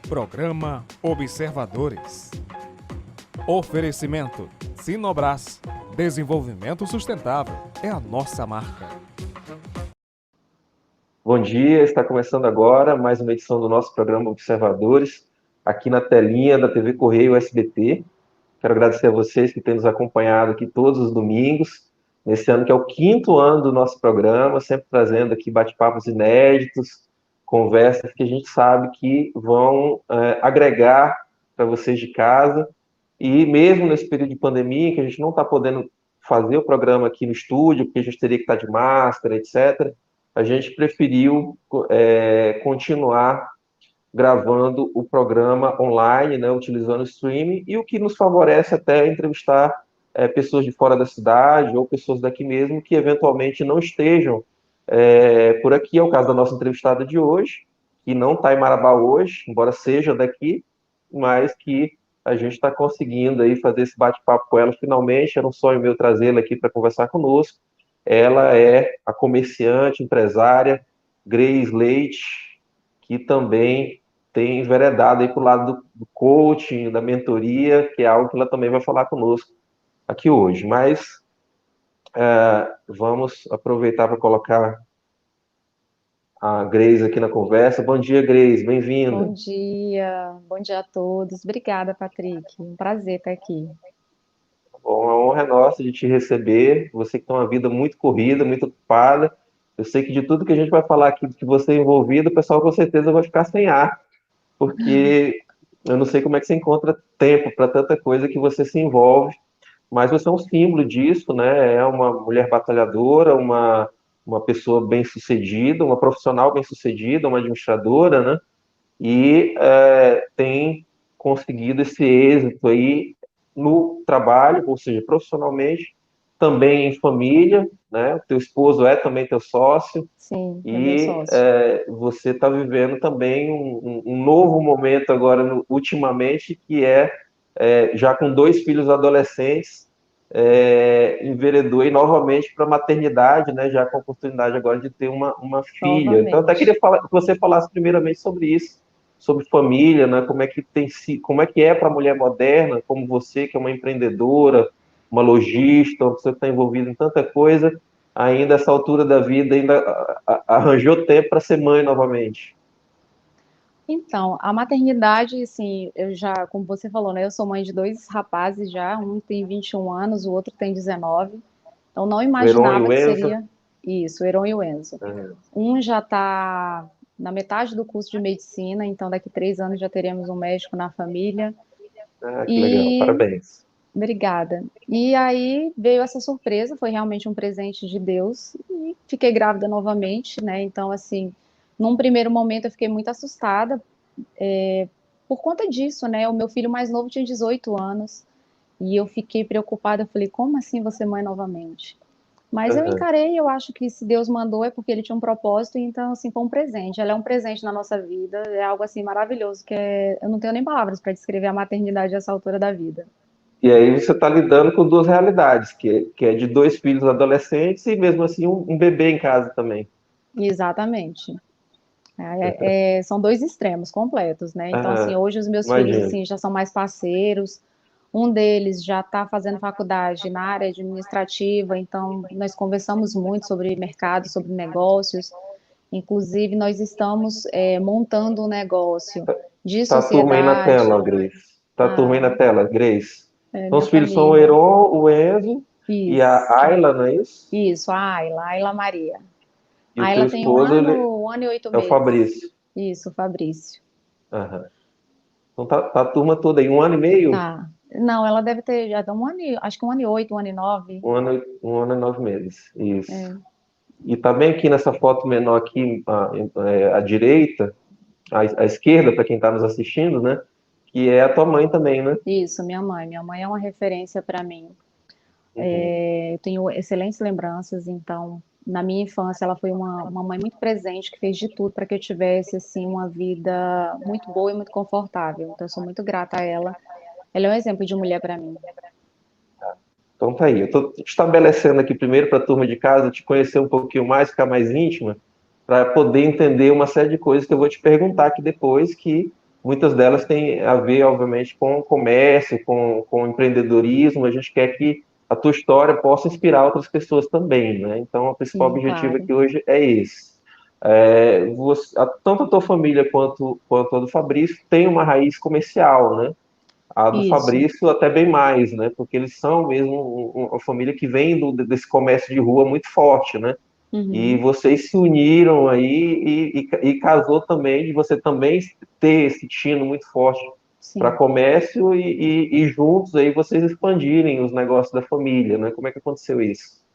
Programa Observadores. Oferecimento Sinobras. Desenvolvimento sustentável é a nossa marca. Bom dia, está começando agora mais uma edição do nosso programa Observadores, aqui na telinha da TV Correio SBT. Quero agradecer a vocês que têm nos acompanhado aqui todos os domingos, nesse ano que é o 5º ano do nosso programa, sempre trazendo aqui bate-papos inéditos, conversas que a gente sabe que vão agregar para vocês de casa. E mesmo nesse período de pandemia, que a gente não está podendo fazer o programa aqui no estúdio, porque a gente teria que estar de máscara, etc., a gente preferiu continuar gravando o programa online, né, utilizando o streaming, e o que nos favorece até entrevistar pessoas de fora da cidade ou pessoas daqui mesmo que eventualmente não estejam por aqui. É o caso da nossa entrevistada de hoje, que não está em Marabá hoje, embora seja daqui, mas que a gente está conseguindo aí fazer esse bate-papo com ela finalmente. Era um sonho meu trazê-la aqui para conversar conosco. Ela é a comerciante, empresária Grace Leite, que também tem enveredado aí para o lado do coaching, da mentoria, que é algo que ela também vai falar conosco aqui hoje. Mas vamos aproveitar para colocar a Grace aqui na conversa. Bom dia, Grace, bem-vinda. Bom dia a todos. Obrigada, Patrick. Um prazer estar aqui. Bom, a honra é nossa de te receber. Você que tem uma vida muito corrida, muito ocupada. Eu sei que de tudo que a gente vai falar aqui, que você é envolvido, o pessoal com certeza vai ficar sem ar, porque eu não sei como é que você encontra tempo para tanta coisa que você se envolve, mas você é um símbolo disso, né? É uma mulher batalhadora, uma pessoa bem-sucedida, uma profissional bem-sucedida, uma administradora, né? E tem conseguido esse êxito aí no trabalho, ou seja, profissionalmente, também em família, né? O teu esposo é também teu sócio, Sim, é meu e sócio. você está vivendo também um novo momento agora, ultimamente, que já com 2 filhos adolescentes, enveredou aí novamente para a maternidade, né? Já com a oportunidade agora de ter uma filha. Então, eu até queria Novamente. que você falasse primeiramente sobre isso, sobre família, né? Como é que é para a mulher moderna, como você, que é uma empreendedora, uma lojista, uma pessoa que está envolvida em tanta coisa, ainda essa altura da vida, ainda arranjou tempo para ser mãe novamente. Então, a maternidade, assim, eu já, como você falou, né? Eu sou mãe de 2 rapazes já, um tem 21 anos, o outro tem 19. Então, não O Heron e imaginava o que Enzo. seria isso, o Heron e o Enzo. Um já está na metade do curso de medicina, então daqui 3 anos já teremos um médico na família. Que legal, E parabéns. Obrigada. E aí veio essa surpresa, foi realmente um presente de Deus e fiquei grávida novamente, né? Então, assim, num primeiro momento eu fiquei muito assustada, por conta disso, né? O meu filho mais novo tinha 18 anos e eu fiquei preocupada. Eu falei, como assim você mãe novamente? Mas eu Uhum. encarei, eu acho que se Deus mandou é porque ele tinha um propósito, então, assim, foi um presente. Ela é um presente na nossa vida, é algo, assim, maravilhoso, eu não tenho nem palavras para descrever a maternidade a essa altura da vida. E aí você está lidando com 2 realidades, que é de 2 filhos adolescentes e mesmo assim um bebê em casa também. Exatamente. São dois extremos completos, né? Então, assim, Aham, hoje os meus filhos, imagino. assim, já são mais parceiros. Um deles já está fazendo faculdade na área administrativa, então nós conversamos muito sobre mercado, sobre negócios. Inclusive, nós estamos montando um negócio de Tá a turma aí na tela, sociedade. Grace. Tá a turma aí na Ah, tela, Grace. Então minha os filhos são o família. Heron, o Enzo e a Isso, Ayla, não é isso? isso, a Ayla Maria. E A o teu Ayla tem um esposo, ele ano, 1 ano e 8 é o meses. Fabrício. Isso, Fabrício. Aham. Então tá a turma toda aí, 1 ano e meio, Tá. Não, ela deve ter já um ano, acho que 1 ano e 8, 1 ano e 9. 1 ano e 9 meses. Isso. É, E tá bem aqui nessa foto menor aqui, à direita, à esquerda, para quem está nos assistindo, né? Que é a tua mãe também, né? isso, minha mãe. Minha mãe é uma referência para mim. Uhum. Eu tenho excelentes lembranças, então, na minha infância, ela foi uma mãe muito presente, que fez de tudo para que eu tivesse, assim, uma vida muito boa e muito confortável. Então, eu sou muito grata a ela. Ela é um exemplo de mulher para mim. Então tá aí. Eu estou estabelecendo aqui primeiro para a turma de casa te conhecer um pouquinho mais, ficar mais íntima, para poder entender uma série de coisas que eu vou te perguntar aqui depois, que muitas delas têm a ver, obviamente, com comércio, com empreendedorismo. A gente quer que a tua história possa inspirar outras pessoas também, né? Então, o principal Sim, objetivo claro. aqui hoje é esse. Tanto a tua família quanto a do Fabrício tem uma raiz comercial, né? A do Isso. Fabrício até bem mais, né? Porque eles são mesmo uma família que vem desse comércio de rua muito forte, né? E Uhum. vocês se uniram aí e casou também, de você também ter esse tino muito forte para Sim. comércio e juntos aí vocês expandirem os negócios da família, né? Como é que aconteceu isso?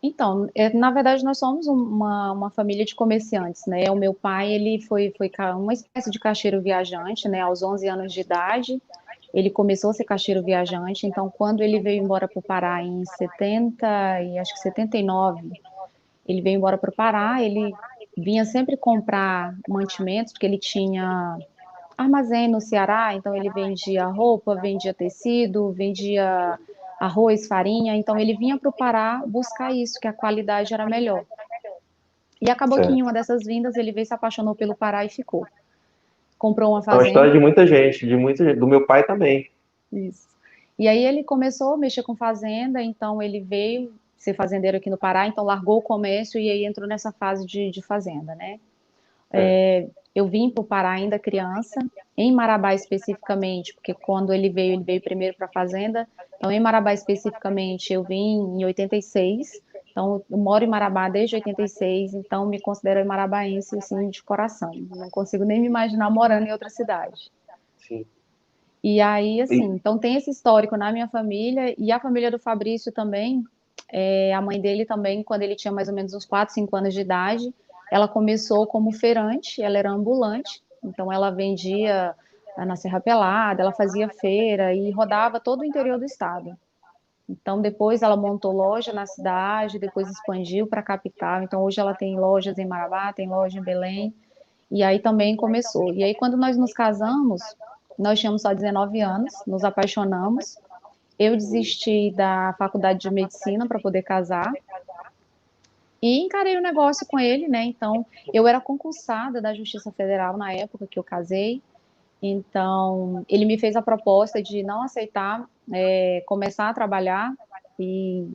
Então, na verdade, nós somos uma família de comerciantes, né? O meu pai, ele foi uma espécie de caixeiro viajante, né? Aos 11 anos de idade, ele começou a ser caixeiro viajante. Então, quando ele veio embora para o Pará em 70 e acho que 79, ele veio embora para o Pará, ele vinha sempre comprar mantimentos, porque ele tinha armazém no Ceará, então ele vendia roupa, vendia tecido, vendia arroz, farinha, então ele vinha para o Pará buscar isso, que a qualidade era melhor. E acabou que em Certo. uma dessas vindas ele veio, se apaixonou pelo Pará e ficou. Comprou uma É uma história fazenda, de muita gente, do meu pai também. isso. E aí ele começou a mexer com fazenda, então ele veio ser fazendeiro aqui no Pará, então largou o comércio e aí entrou nessa fase de fazenda, né? É. Eu vim para o Pará ainda criança, em Marabá especificamente, porque quando ele veio primeiro para a fazenda. Então, em Marabá especificamente, eu vim em 86. Então, eu moro em Marabá desde 86, então me considero marabaense, assim, de coração. Não consigo nem me imaginar morando em outra cidade. Sim. E aí, assim, E, então tem esse histórico na minha família, e a família do Fabrício também, a mãe dele também, quando ele tinha mais ou menos uns 4, 5 anos de idade, ela começou como feirante, ela era ambulante, então ela vendia na Serra Pelada, ela fazia feira e rodava todo o interior do estado. Então depois ela montou loja na cidade, depois expandiu para a capital, então hoje ela tem lojas em Marabá, tem loja em Belém, e aí também começou. E aí quando nós nos casamos, nós tínhamos só 19 anos, nos apaixonamos, eu desisti da faculdade de medicina para poder casar e encarei o negócio com ele, né? Então, eu era concursada da Justiça Federal na época que eu casei. Então, ele me fez a proposta de não aceitar, começar a trabalhar e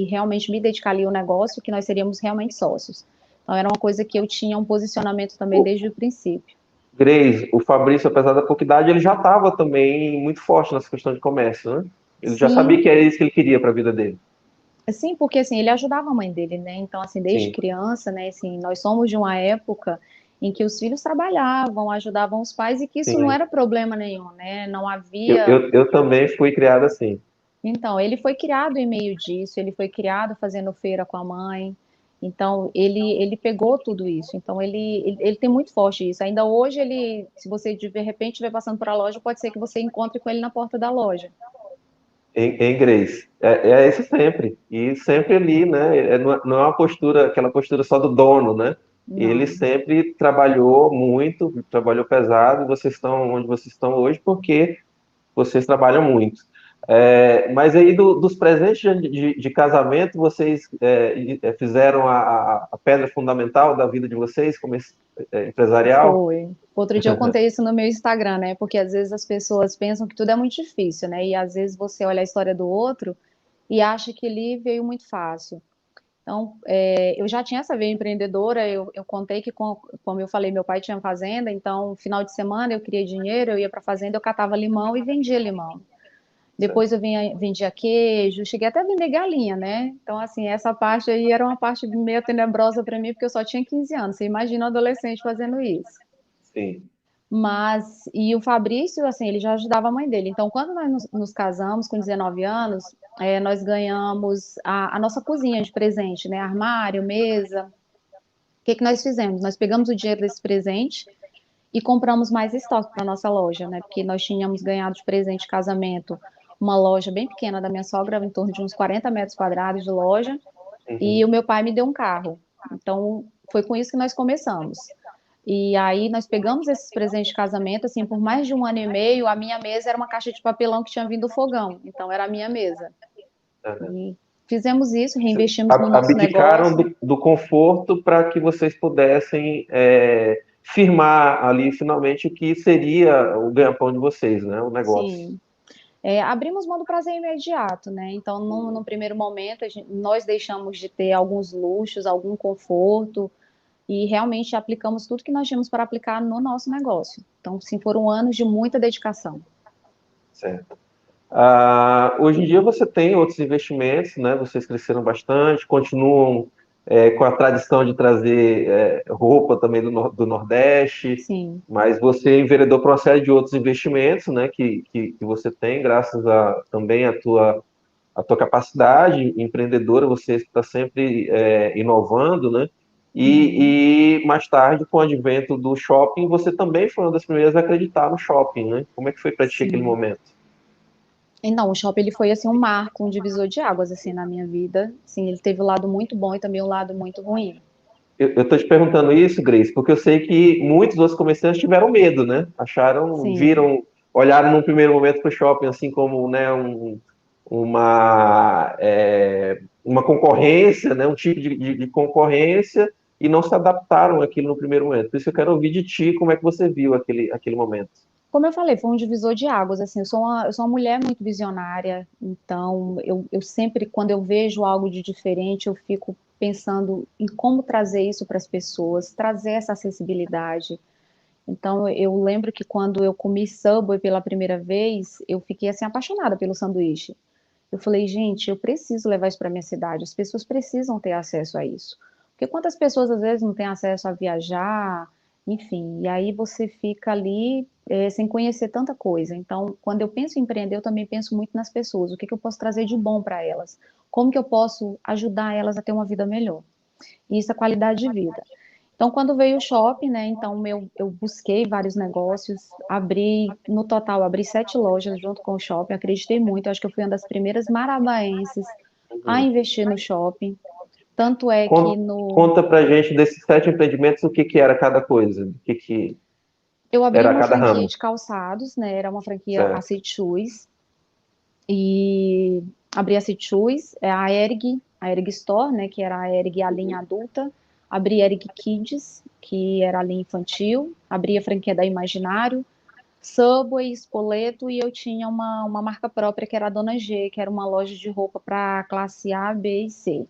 realmente me dedicar ali ao negócio, que nós seríamos realmente sócios. Então, era uma coisa que eu tinha um posicionamento também o desde o princípio. Grace, o Fabrício, apesar da pouca idade, ele já estava também muito forte nessa questão de comércio, né? Ele já sabia Sim, que era isso que ele queria para a vida dele. sim, porque assim, ele ajudava a mãe dele, né? Então, assim, desde Sim, criança, né, assim, nós somos de uma época em que os filhos trabalhavam, ajudavam os pais e que isso não sim. era problema nenhum, né? Não Eu, havia. eu, eu também fui criado assim. Então, ele foi criado em meio disso, ele foi criado fazendo feira com a mãe. Então, ele pegou tudo isso. Então, ele tem muito forte isso. Ainda hoje, ele, se você de repente estiver passando por a loja, pode ser que você encontre com ele na porta da loja. Em Grace. É isso sempre. E sempre ali, né? Não é uma postura, aquela postura só do dono, né? Ele Não. sempre trabalhou muito, trabalhou pesado, e vocês estão onde vocês estão hoje porque vocês trabalham muito. Mas aí dos presentes de casamento, vocês fizeram a pedra fundamental da vida de vocês como empresarial? Foi. Outro dia eu contei isso no meu Instagram, né? Porque às vezes as pessoas pensam que tudo é muito difícil, né? E às vezes você olha a história do outro e acha que ele veio muito fácil. Então, eu já tinha essa veia empreendedora, eu contei que, como eu falei, meu pai tinha fazenda, então, final de semana eu queria dinheiro, eu ia para a fazenda, eu catava limão e vendia limão. Depois eu vendia queijo, cheguei até a vender galinha, né? Então, assim, essa parte aí era uma parte meio tenebrosa para mim, porque eu só tinha 15 anos. Você imagina um adolescente fazendo isso. Sim. Mas, e o Fabrício, assim, ele já ajudava a mãe dele. Então, quando nós nos casamos, com 19 anos, nós ganhamos a nossa cozinha de presente, né? Armário, mesa. O que que nós fizemos? Nós pegamos o dinheiro desse presente e compramos mais estoque para nossa loja, né? Porque nós tínhamos ganhado de presente de casamento uma loja bem pequena da minha sogra, em torno de uns 40 metros quadrados de loja, e Uhum. o meu pai me deu um carro. Então, foi com isso que nós começamos. E aí nós pegamos esses presentes de casamento, assim, por mais de um ano e meio, a minha mesa era uma caixa de papelão que tinha vindo do fogão, então era a minha mesa. E fizemos isso, reinvestimos no nosso Abdicaram negócio. do conforto para que vocês pudessem firmar ali finalmente o que seria o ganha-pão de vocês, né? O negócio. Sim. Abrimos mão do prazer imediato, né? Então, no primeiro momento, nós deixamos de ter alguns luxos, algum conforto, e realmente aplicamos tudo que nós tínhamos para aplicar no nosso negócio. Então, sim, foram anos de muita dedicação. Certo. Hoje em dia você tem outros investimentos, né? Vocês cresceram bastante, continuam com a tradição de trazer roupa também do Nordeste, Sim, mas você enveredou para uma série de outros investimentos, né? Que você tem, graças também à tua capacidade empreendedora, você está sempre inovando, né? uhum. E mais tarde, com o advento do shopping, você também foi uma das primeiras a acreditar no shopping, né? Como é que foi para ti aquele Sim. momento? E não, o shopping ele foi assim um marco, um divisor de águas assim na minha vida. Sim, ele teve um lado muito bom e também um lado muito ruim. Eu estou te perguntando isso, Grace, porque eu sei que muitos dos comerciantes tiveram medo, né? Sim, Olharam num primeiro momento para o shopping assim como, né, uma concorrência, né, um tipo de concorrência e não se adaptaram àquilo no primeiro momento. Por isso eu quero ouvir de ti como é que você viu aquele momento. como eu falei, foi um divisor de águas, assim, eu sou uma mulher muito visionária, então eu sempre, quando eu vejo algo de diferente, eu fico pensando em como trazer isso para as pessoas, trazer essa acessibilidade. Então, eu lembro que quando eu comi Subway pela primeira vez, eu fiquei, assim, apaixonada pelo sanduíche. Eu falei, gente, eu preciso levar isso para minha cidade, as pessoas precisam ter acesso a isso. Porque quantas pessoas às vezes não têm acesso a viajar, enfim, e aí você fica ali sem conhecer tanta coisa. Então, quando eu penso em empreender, eu também penso muito nas pessoas, o que que eu posso trazer de bom para elas, como que eu posso ajudar elas a ter uma vida melhor. E isso é qualidade de vida. Então, quando veio o shopping, né, então eu busquei vários negócios, no total, abri 7 lojas junto com o shopping, acreditei muito, acho que eu fui uma das primeiras marabaenses a Uhum. investir no shopping, tanto é que Conta pra gente desses 7 empreendimentos o que que era cada coisa, o que eu abri era uma cada franquia ramo, de calçados, né, era uma franquia certo? Aceit Shoes, e abri a Aceit Shoes, a Erig Store, né, que era a Erig a linha adulta, abri a Erig Kids, que era a linha infantil, abri a franquia da Imaginário, Subway, Spoleto, e eu tinha uma marca própria que era a Dona G, que era uma loja de roupa para classe A, B e C.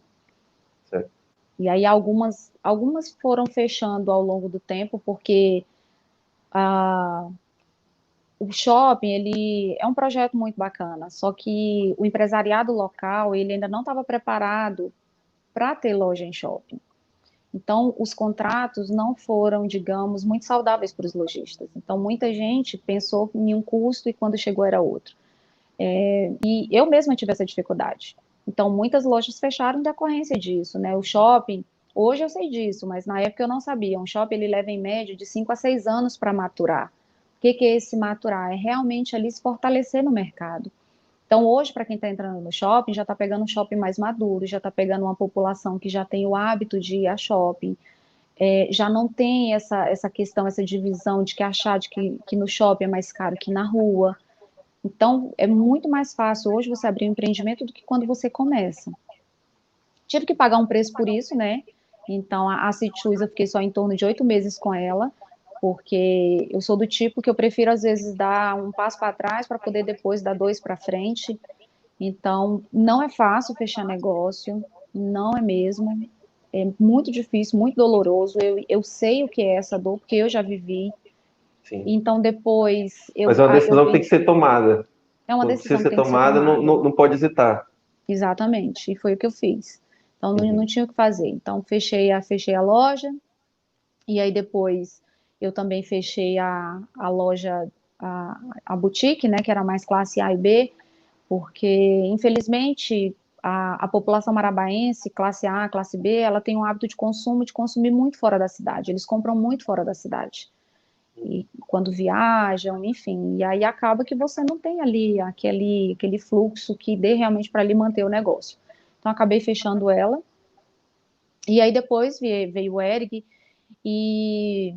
Certo. E aí algumas foram fechando ao longo do tempo, porque ah, o shopping, ele é um projeto muito bacana, só que o empresariado local, ele ainda não estava preparado para ter loja em shopping. Então, os contratos não foram, digamos, muito saudáveis para os lojistas. Então, muita gente pensou em um custo e quando chegou era outro. E eu mesma tive essa dificuldade. Então, muitas lojas fecharam em decorrência disso, né? O shopping, hoje eu sei disso, mas na época eu não sabia. Um shopping, ele leva em média de 5 a 6 anos para maturar. O que que é esse maturar? É realmente ali se fortalecer no mercado. Então, hoje, para quem está entrando no shopping, já está pegando um shopping mais maduro, já está pegando uma população que já tem o hábito de ir a shopping, já não tem essa questão, essa divisão de que achar que no shopping é mais caro que na rua. Então, é muito mais fácil hoje você abrir um empreendimento do que quando você começa. Tive que pagar um preço por isso, né? Então, a City Shoes eu fiquei só em torno de 8 meses com ela, porque eu sou do tipo que eu prefiro, às vezes, dar um passo para trás para poder depois dar dois para frente. Então, não é fácil fechar negócio, não é mesmo. É muito difícil, muito doloroso. Eu sei o que é essa dor, porque eu já vivi. Sim. Então, depois, Mas é uma eu decisão que tem que vendi. ser tomada. É uma Quando precisa decisão que ser tem que ser tomada, não, tomada. não, não pode hesitar. Exatamente, e foi o que eu fiz. Então não Uhum. tinha o que fazer. Então fechei a loja e aí depois eu também fechei a loja, a boutique, né, que era mais classe A e B, porque infelizmente a população marabaense, classe A, classe B, ela tem um hábito de consumo de consumir muito fora da cidade. Eles compram muito fora da cidade. E quando viajam, enfim, e aí acaba que você não tem ali aquele fluxo que dê realmente para ali manter o negócio. Então, acabei fechando ela, e aí depois veio o Erig, e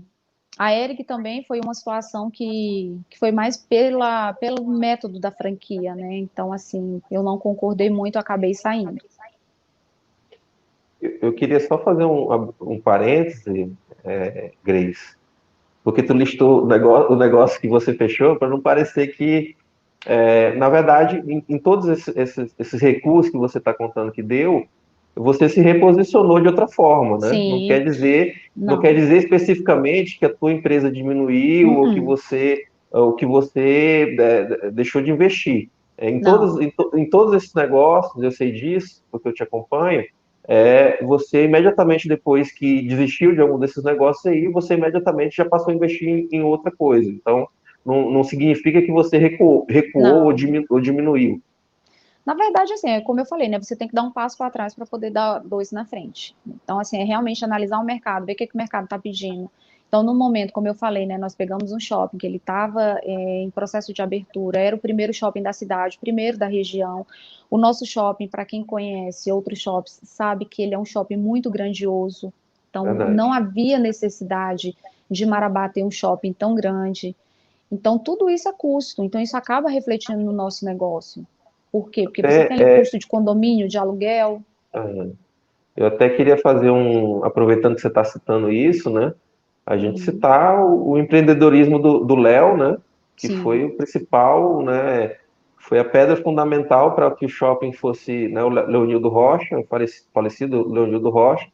a Erig também foi uma situação que foi mais pelo método da franquia, né? Então, assim, eu não concordei muito, acabei saindo. Eu queria só fazer um parêntese, Grace. porque tu listou o negócio que você fechou, para não parecer que, na verdade, em todos esses recursos que você está contando que deu, você se reposicionou de outra forma, né? Sim, Não quer não. dizer especificamente que a tua empresa diminuiu Uh-uh, ou que você deixou de investir. não. Em todos esses negócios, eu sei disso, porque eu te acompanho, você imediatamente depois que desistiu de algum desses negócios aí, você imediatamente já passou a investir em outra coisa. Então, não significa que você recuou Não. ou diminuiu. Na verdade, assim, é como eu falei, né? Você tem que dar um passo para trás para poder dar dois na frente. Então, assim, é realmente analisar o mercado, ver o que, que o mercado está pedindo. Então, no momento, como eu falei, né? Nós pegamos um shopping que ele estava em processo de abertura, era o primeiro shopping da cidade, o primeiro da região. O nosso shopping, para quem conhece outros shoppings, sabe que ele é um shopping muito grandioso. Então, não Verdade. havia necessidade de Marabá ter um shopping tão grande. Então, tudo isso é custo. Então, isso acaba refletindo no nosso negócio. Por quê? Porque você tem ali Até, custo de condomínio, de aluguel. ah, eu até queria aproveitando que você está citando isso, né? A gente Uhum. citar o empreendedorismo do Léo, né? Que foi Sim, o principal, né? Foi a pedra fundamental para que o shopping fosse, né, o Leonildo Rocha, o falecido Leonildo Rocha,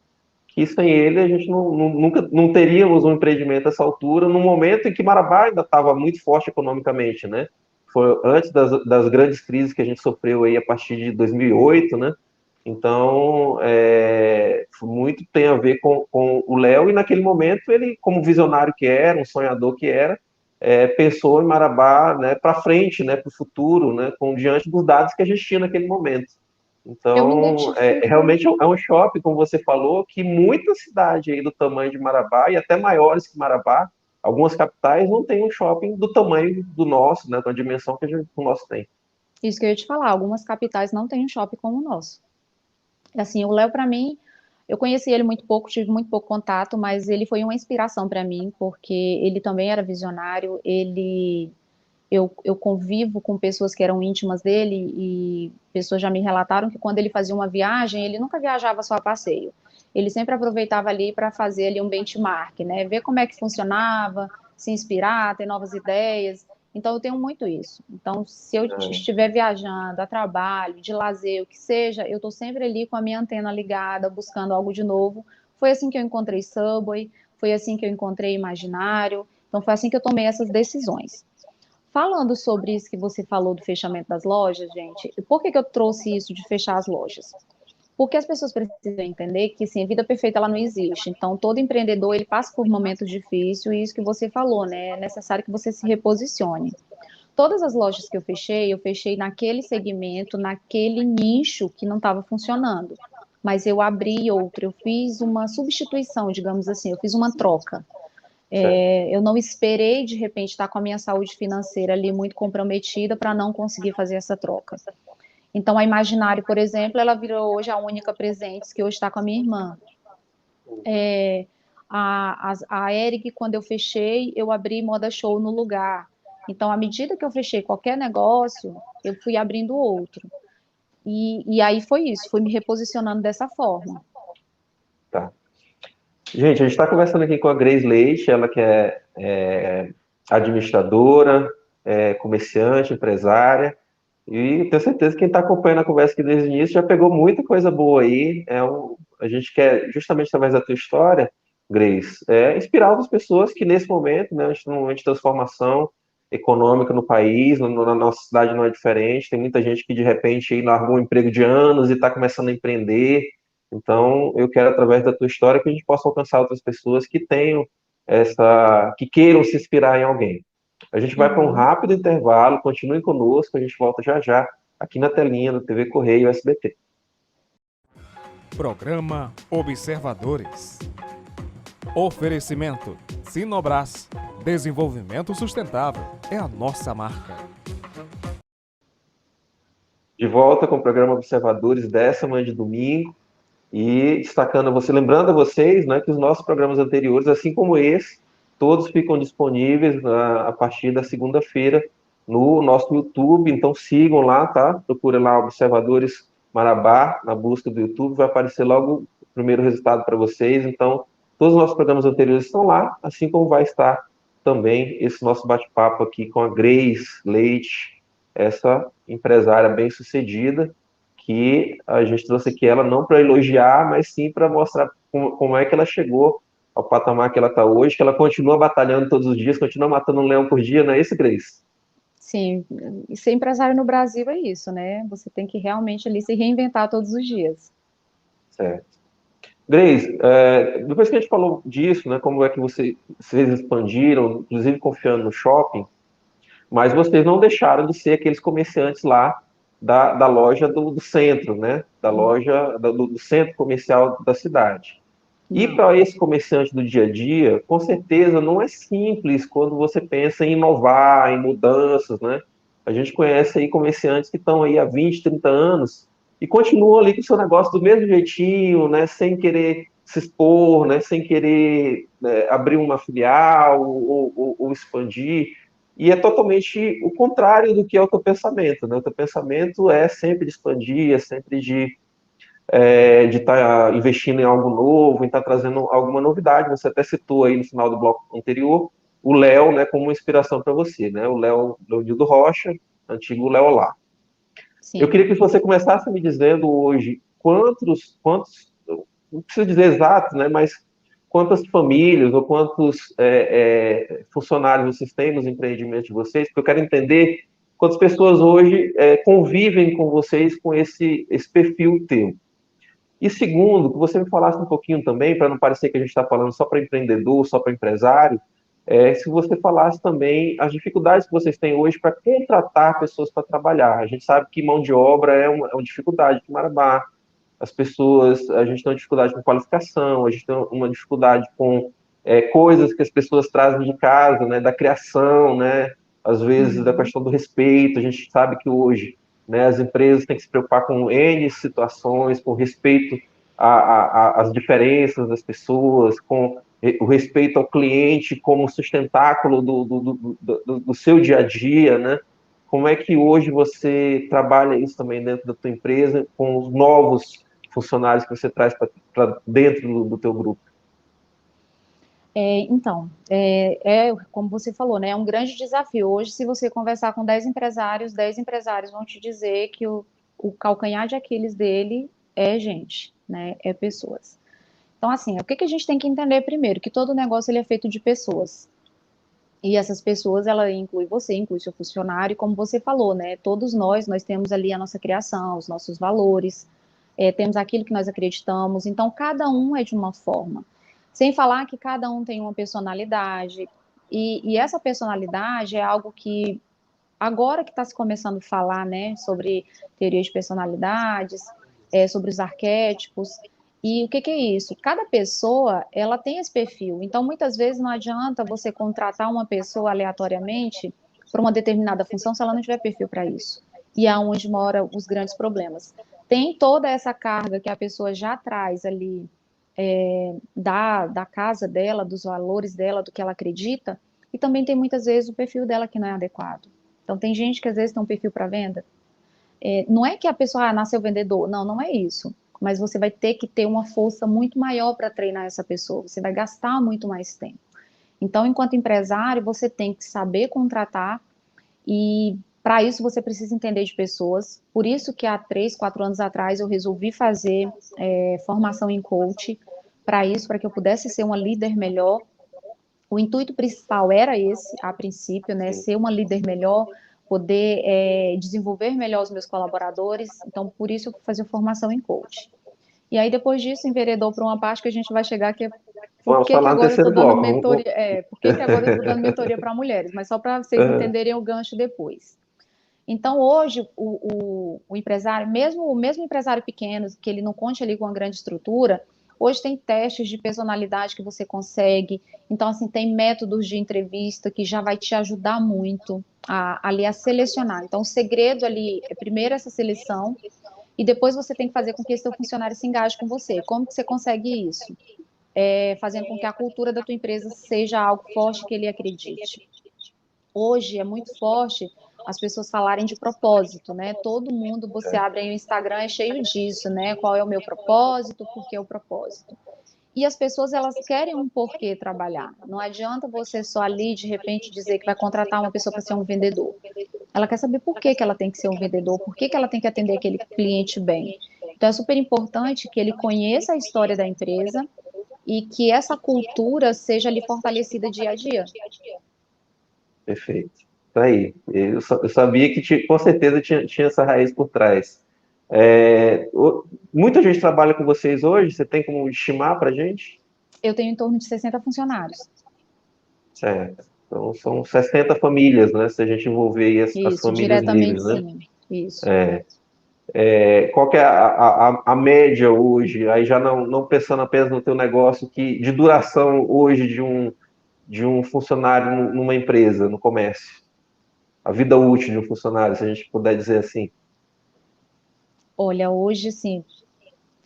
que sem ele a gente nunca não teríamos um empreendimento a essa altura, no momento em que Marabá ainda estava muito forte economicamente, né? Foi antes das grandes crises que a gente sofreu aí a partir de 2008, né? Então, muito tem a ver com o Léo, e naquele momento ele, como visionário que era, um sonhador que era, pensou em Marabá, né, para frente, né, para o futuro, né, diante dos dados que a gente tinha naquele momento. eu me Então, identifico. realmente é um shopping, como você falou, que muita cidade aí do tamanho de Marabá, e até maiores que Marabá, algumas capitais não tem um shopping do tamanho do nosso, né, da dimensão que o nosso tem. Isso que eu ia te falar. Algumas capitais não têm um shopping como o nosso. Assim, o Léo, para mim, eu conheci ele muito pouco, tive muito pouco contato, mas ele foi uma inspiração para mim, porque ele também era visionário. Eu convivo com pessoas que eram íntimas dele e pessoas já me relataram que quando ele fazia uma viagem, ele nunca viajava só a passeio. Ele sempre aproveitava ali para fazer ali um benchmark, né? Ver como é que funcionava, se inspirar, ter novas ideias. Então eu tenho muito isso. Então, se eu estiver viajando a trabalho, de lazer, o que seja, eu estou sempre ali com a minha antena ligada, buscando algo de novo. Foi assim que eu encontrei Subway, foi assim que eu encontrei Imaginário. Então foi assim que eu tomei essas decisões. Falando sobre isso que você falou do fechamento das lojas, gente, por que que eu trouxe isso de fechar as lojas? Porque as pessoas precisam entender que, sim, a vida perfeita ela não existe. Então, todo empreendedor, ele passa por momentos difíceis, e isso que você falou, né? É necessário que você se reposicione. Todas as lojas que eu fechei naquele segmento, naquele nicho que não estava funcionando. Mas eu abri outro, eu fiz uma substituição, digamos assim, eu fiz uma troca. Certo. Eu não esperei, de repente, estar com a minha saúde financeira ali muito comprometida para não conseguir fazer essa troca. Então, a Imaginário, por exemplo, ela virou hoje a única presente que hoje está com a minha irmã. A Eric, quando eu fechei, eu abri Moda Show no lugar. Então, à medida que eu fechei qualquer negócio, eu fui abrindo outro. E aí foi isso, fui me reposicionando dessa forma. Tá. Gente, a gente está conversando aqui com a Grace Leite, ela que é administradora, comerciante, empresária, e tenho certeza que quem está acompanhando a conversa aqui desde o início já pegou muita coisa boa aí. A gente quer, justamente através da tua história, Grace, inspirar outras pessoas que nesse momento, né, a gente num momento de transformação econômica no país, na nossa cidade não é diferente, tem muita gente que de repente aí largou um emprego de anos e está começando a empreender. Então, eu quero, através da tua história, que a gente possa alcançar outras pessoas que tenham que queiram se inspirar em alguém. A gente vai para um Uhum. rápido intervalo, continue conosco, a gente volta já já, aqui na telinha da TV Correio SBT. Programa Observadores. Oferecimento Sinobras. Desenvolvimento sustentável é a nossa marca. De volta com o programa Observadores dessa manhã de domingo, e destacando lembrando a vocês, né, que os nossos programas anteriores, assim como esse, todos ficam disponíveis a partir da segunda-feira no nosso YouTube. Então sigam lá, tá? Procura lá Observadores Marabá na busca do YouTube, vai aparecer logo o primeiro resultado para vocês. Então, todos os nossos programas anteriores estão lá, assim como vai estar também esse nosso bate-papo aqui com a Grace Leite, essa empresária bem-sucedida, que a gente trouxe aqui ela não para elogiar, mas sim para mostrar como é que ela chegou ao patamar que ela está hoje, que ela continua batalhando todos os dias, continua matando um leão por dia, não é isso, Grace? Sim, e ser empresário no Brasil é isso, né? Você tem que realmente ali se reinventar todos os dias. Certo. Grace, depois que a gente falou disso, né, como é que vocês expandiram, inclusive confiando no shopping, mas vocês não deixaram de ser aqueles comerciantes lá da loja do centro, né, da loja do centro comercial da cidade. E Não. para esse comerciante do dia a dia, com certeza não é simples quando você pensa em inovar, em mudanças, né? A gente conhece aí comerciantes que estão aí há 20, 30 anos e continuam ali com o seu negócio do mesmo jeitinho, né? Sem querer se expor, né? Sem querer, né, abrir uma filial ou expandir. E é totalmente o contrário do que é o teu pensamento, né? O teu pensamento é sempre de expandir, é sempre de estar investindo em algo novo, em estar trazendo alguma novidade. Você até citou aí no final do bloco anterior o Léo, né, como uma inspiração para você, né? O Léo Leonildo Rocha, antigo Léo Lá. Eu Sim. queria que você começasse me dizendo hoje quantos, não preciso dizer exatos, né, mas quantas famílias ou quantos funcionários vocês têm nos empreendimentos de vocês, porque eu quero entender quantas pessoas hoje convivem com vocês com esse perfil teu. E segundo, que você me falasse um pouquinho também, para não parecer que a gente está falando só para empreendedor, só para empresário, se você falasse também as dificuldades que vocês têm hoje para contratar pessoas para trabalhar. A gente sabe que mão de obra é uma dificuldade de Marabá. As pessoas, a gente tem uma dificuldade com qualificação, a gente tem uma dificuldade com coisas que as pessoas trazem de casa, né, da criação, né, às vezes da Uhum. questão do respeito. A gente sabe que hoje, né, as empresas têm que se preocupar com N situações, com respeito às diferenças das pessoas, com o respeito ao cliente como sustentáculo do seu dia a dia, né? Como é que hoje você trabalha isso também dentro da tua empresa, com os novos funcionários que você traz para dentro do teu grupo? Então, como você falou, né? É um grande desafio. Hoje, se você conversar com 10 empresários vão te dizer que o calcanhar de Aquiles dele é gente, né? É pessoas. Então, assim, o que que a gente tem que entender primeiro? Que todo negócio ele é feito de pessoas. E essas pessoas, ela inclui você, inclui seu funcionário, e como você falou, né? Todos nós temos ali a nossa criação, os nossos valores, temos aquilo que nós acreditamos, então cada um é de uma forma. Sem falar que cada um tem uma personalidade, e essa personalidade é algo que, agora que está se começando a falar, né, sobre teoria de personalidades, sobre os arquétipos, e o que que é isso? Cada pessoa, ela tem esse perfil, então muitas vezes não adianta você contratar uma pessoa aleatoriamente para uma determinada função se ela não tiver perfil para isso. E é onde mora os grandes problemas. Tem toda essa carga que a pessoa já traz ali da casa dela, dos valores dela, do que ela acredita, e também tem muitas vezes o perfil dela que não é adequado. Então, tem gente que às vezes tem um perfil para venda. Não é que a pessoa nasceu vendedor, não, não é isso. Mas você vai ter que ter uma força muito maior para treinar essa pessoa, você vai gastar muito mais tempo. Então, enquanto empresário, você tem que saber contratar e para isso você precisa entender de pessoas. Por isso que há 3, 4 anos atrás eu resolvi fazer formação em coach, para isso, para que eu pudesse ser uma líder melhor. O intuito principal era esse, a princípio, né, Sim. ser uma líder melhor, poder desenvolver melhor os meus colaboradores. Então, por isso eu fazia formação em coach. E aí, depois disso, enveredou para uma parte que a gente vai chegar, que é por Vamos que que falar no agora eu estou terceiro dando bloco. mentoria, por que que agora eu estou dando mentoria para mulheres, mas só para vocês entenderem o gancho depois. Então, hoje, o empresário, mesmo o mesmo empresário pequeno, que ele não conte ali com uma grande estrutura, hoje tem testes de personalidade que você consegue. Então, assim, tem métodos de entrevista que já vai te ajudar muito ali a selecionar. Então, o segredo ali é primeiro essa seleção e depois você tem que fazer com que esse seu funcionário se engaje com você. Como que você consegue isso? Fazendo com que a cultura da tua empresa seja algo forte que ele acredite. Hoje é muito forte as pessoas falarem de propósito, né? Todo mundo, você abre aí o Instagram, é cheio disso, né? Qual é o meu propósito, por que o propósito? E as pessoas, elas querem um porquê trabalhar. Não adianta você só ali, de repente, dizer que vai contratar uma pessoa para ser um vendedor. Ela quer saber por que que ela tem que ser um vendedor, por que que ela tem que atender aquele cliente bem. Então, é super importante que ele conheça a história da empresa e que essa cultura seja ali fortalecida dia a dia. Perfeito. Tá aí. Eu sabia que com certeza tinha essa raiz por trás. Muita gente trabalha com vocês hoje, você tem como estimar para gente? Eu tenho em torno de 60 funcionários. Certo. Então são 60 famílias, né? Se a gente envolver aí as Isso, famílias diretamente deles, né? sim. Isso. Qual que é a média hoje, aí já não pensando apenas no teu negócio, de duração hoje de um funcionário numa empresa, no comércio? A vida útil de um funcionário, se a gente puder dizer assim. Olha, hoje, sim,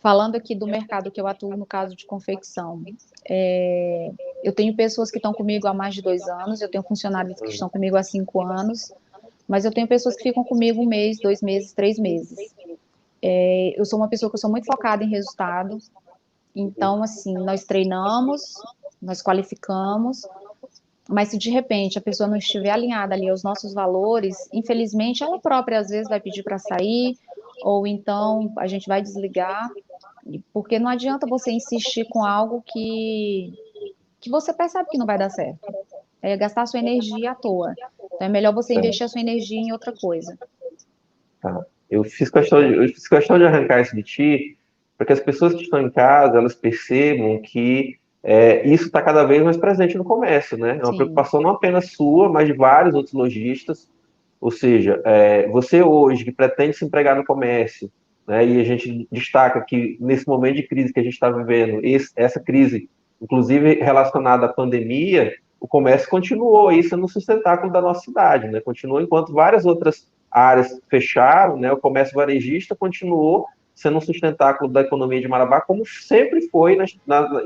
falando aqui do mercado que eu atuo no caso de confecção, eu tenho pessoas que estão comigo há mais de 2 anos, eu tenho funcionários que estão comigo há 5 anos, mas eu tenho pessoas que ficam comigo 1 mês, 2 meses, 3 meses. Eu sou uma pessoa que eu sou muito focada em resultado, então, assim, nós treinamos, nós qualificamos, mas se de repente a pessoa não estiver alinhada ali aos nossos valores, infelizmente ela própria às vezes vai pedir para sair, ou então a gente vai desligar, porque não adianta você insistir com algo que você percebe que não vai dar certo. É gastar sua energia à toa. Então é melhor você investir a sua energia em outra coisa. Tá? Eu fiz questão de arrancar isso de ti, para que as pessoas que estão em casa, elas percebam que isso está cada vez mais presente no comércio, né? É uma Sim, preocupação não apenas sua, mas de vários outros lojistas. Ou seja, você hoje que pretende se empregar no comércio, né? E a gente destaca que nesse momento de crise que a gente está vivendo, essa crise, inclusive relacionada à pandemia, o comércio continuou aí sendo um sustentáculo da nossa cidade, né? Continuou enquanto várias outras áreas fecharam, né? O comércio varejista continuou sendo um sustentáculo da economia de Marabá, como sempre foi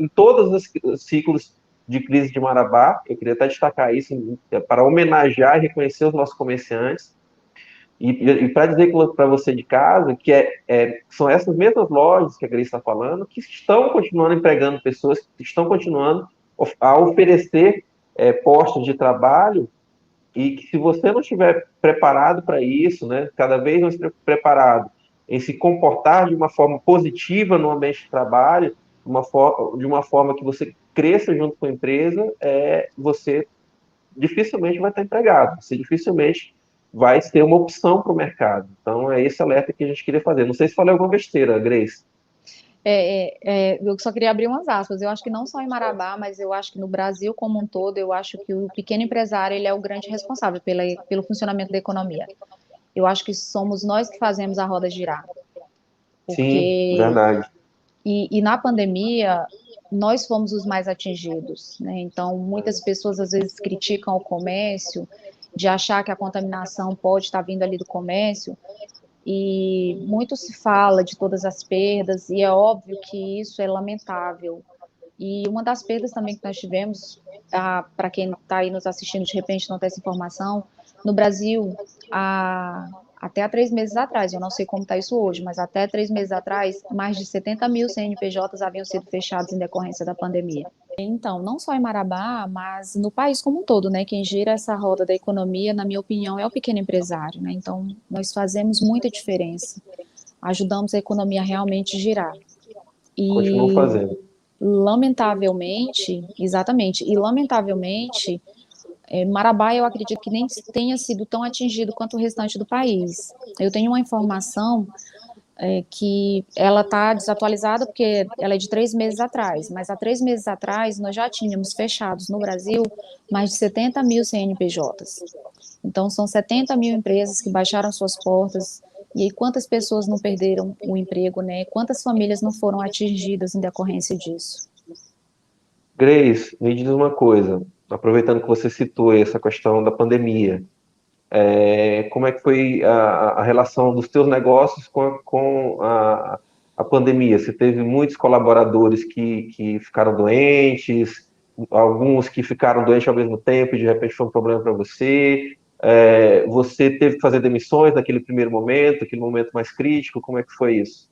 em todos os ciclos de crise de Marabá. Eu queria até destacar isso para homenagear e reconhecer os nossos comerciantes. E para dizer para você de casa que são essas mesmas lojas que a Grace está falando que estão continuando empregando pessoas, que estão continuando a oferecer postos de trabalho, e que se você não estiver preparado para isso, né, cada vez mais preparado em se comportar de uma forma positiva no ambiente de trabalho, de uma forma que você cresça junto com a empresa, você dificilmente vai estar empregado, você dificilmente vai ter uma opção para o mercado. Então, é esse alerta que a gente queria fazer. Não sei se falei alguma besteira, Grace. eu só queria abrir umas aspas. Eu acho que não só em Marabá, mas eu acho que no Brasil como um todo, eu acho que o pequeno empresário ele é o grande responsável pelo funcionamento da economia. Eu acho que somos nós que fazemos a roda girar, Sim, porque verdade. e na pandemia nós fomos os mais atingidos, né? Então muitas pessoas às vezes criticam o comércio de achar que a contaminação pode estar vindo ali do comércio, e muito se fala de todas as perdas, e é óbvio que isso é lamentável. E uma das perdas também que nós tivemos, para quem está aí nos assistindo de repente não tem essa informação, no Brasil, até há 3 meses atrás, eu não sei como está isso hoje, mas até 3 meses atrás, mais de 70 mil CNPJs haviam sido fechados em decorrência da pandemia. Então, não só em Marabá, mas no país como um todo, né? Quem gira essa roda da economia, na minha opinião, é o pequeno empresário, né? Então, nós fazemos muita diferença, ajudamos a economia a realmente girar. Continuo E, fazendo. lamentavelmente, exatamente, e lamentavelmente, Marabá eu acredito que nem tenha sido tão atingido quanto o restante do país. Eu tenho uma informação que ela está desatualizada porque ela é de 3 meses atrás, mas há 3 meses atrás nós já tínhamos fechados no Brasil mais de 70 mil CNPJs. Então são 70 mil empresas que baixaram suas portas, e aí quantas pessoas não perderam o emprego, né? Quantas famílias não foram atingidas em decorrência disso? Grace, me diz uma coisa, aproveitando que você citou essa questão da pandemia, como é que foi a relação dos teus negócios com a pandemia? Você teve muitos colaboradores que ficaram doentes, alguns que ficaram doentes ao mesmo tempo e de repente foi um problema para você. Você teve que fazer demissões naquele primeiro momento, aquele momento mais crítico, como é que foi isso?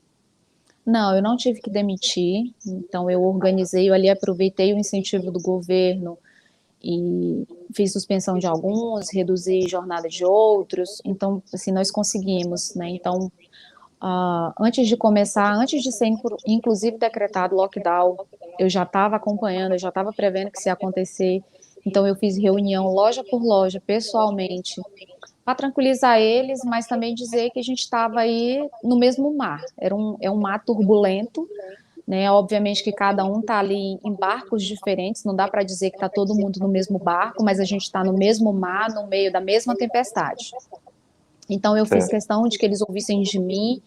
Não, eu não tive que demitir, então eu organizei, eu ali aproveitei o incentivo do governo e fiz suspensão de alguns, reduzi jornada de outros, então, assim, nós conseguimos, né? Então, antes de começar, antes de ser inclusive decretado lockdown, eu já estava acompanhando, eu já estava prevendo que isso ia acontecer, então eu fiz reunião loja por loja, pessoalmente, para tranquilizar eles, mas também dizer que a gente estava aí no mesmo mar. É um mar turbulento, né? Obviamente que cada um está ali em barcos diferentes, não dá para dizer que está todo mundo no mesmo barco, mas a gente está no mesmo mar, no meio da mesma tempestade. Então eu fiz Certo. questão de que eles ouvissem de mim,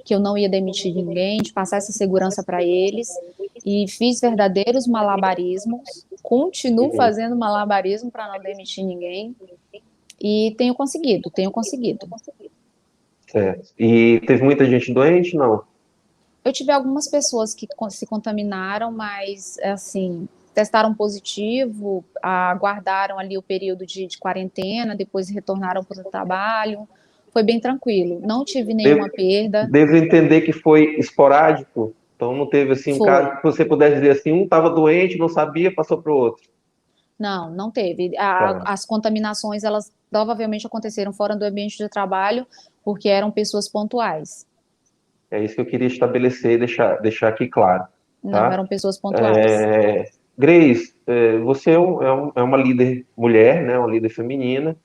que eu não ia demitir ninguém, de passar essa segurança para eles, e fiz verdadeiros malabarismos, continuo Uhum. fazendo malabarismo para não demitir ninguém, e tenho conseguido, tenho conseguido. Certo. E teve muita gente doente? Não. Eu tive algumas pessoas que se contaminaram, mas, assim, testaram positivo, aguardaram ali o período de quarentena, depois retornaram para o trabalho. Foi bem tranquilo. Não tive Devo, nenhuma perda. devo entender que foi esporádico, então não teve assim um Foi. caso que você pudesse dizer assim, um estava doente, não sabia, passou para o outro. Não, não teve. Tá. As contaminações, elas provavelmente aconteceram fora do ambiente de trabalho, porque eram pessoas pontuais. É isso que eu queria estabelecer e deixar aqui claro, Não, tá? eram pessoas pontuais. Grace, você é uma líder mulher, né? Uma líder feminina.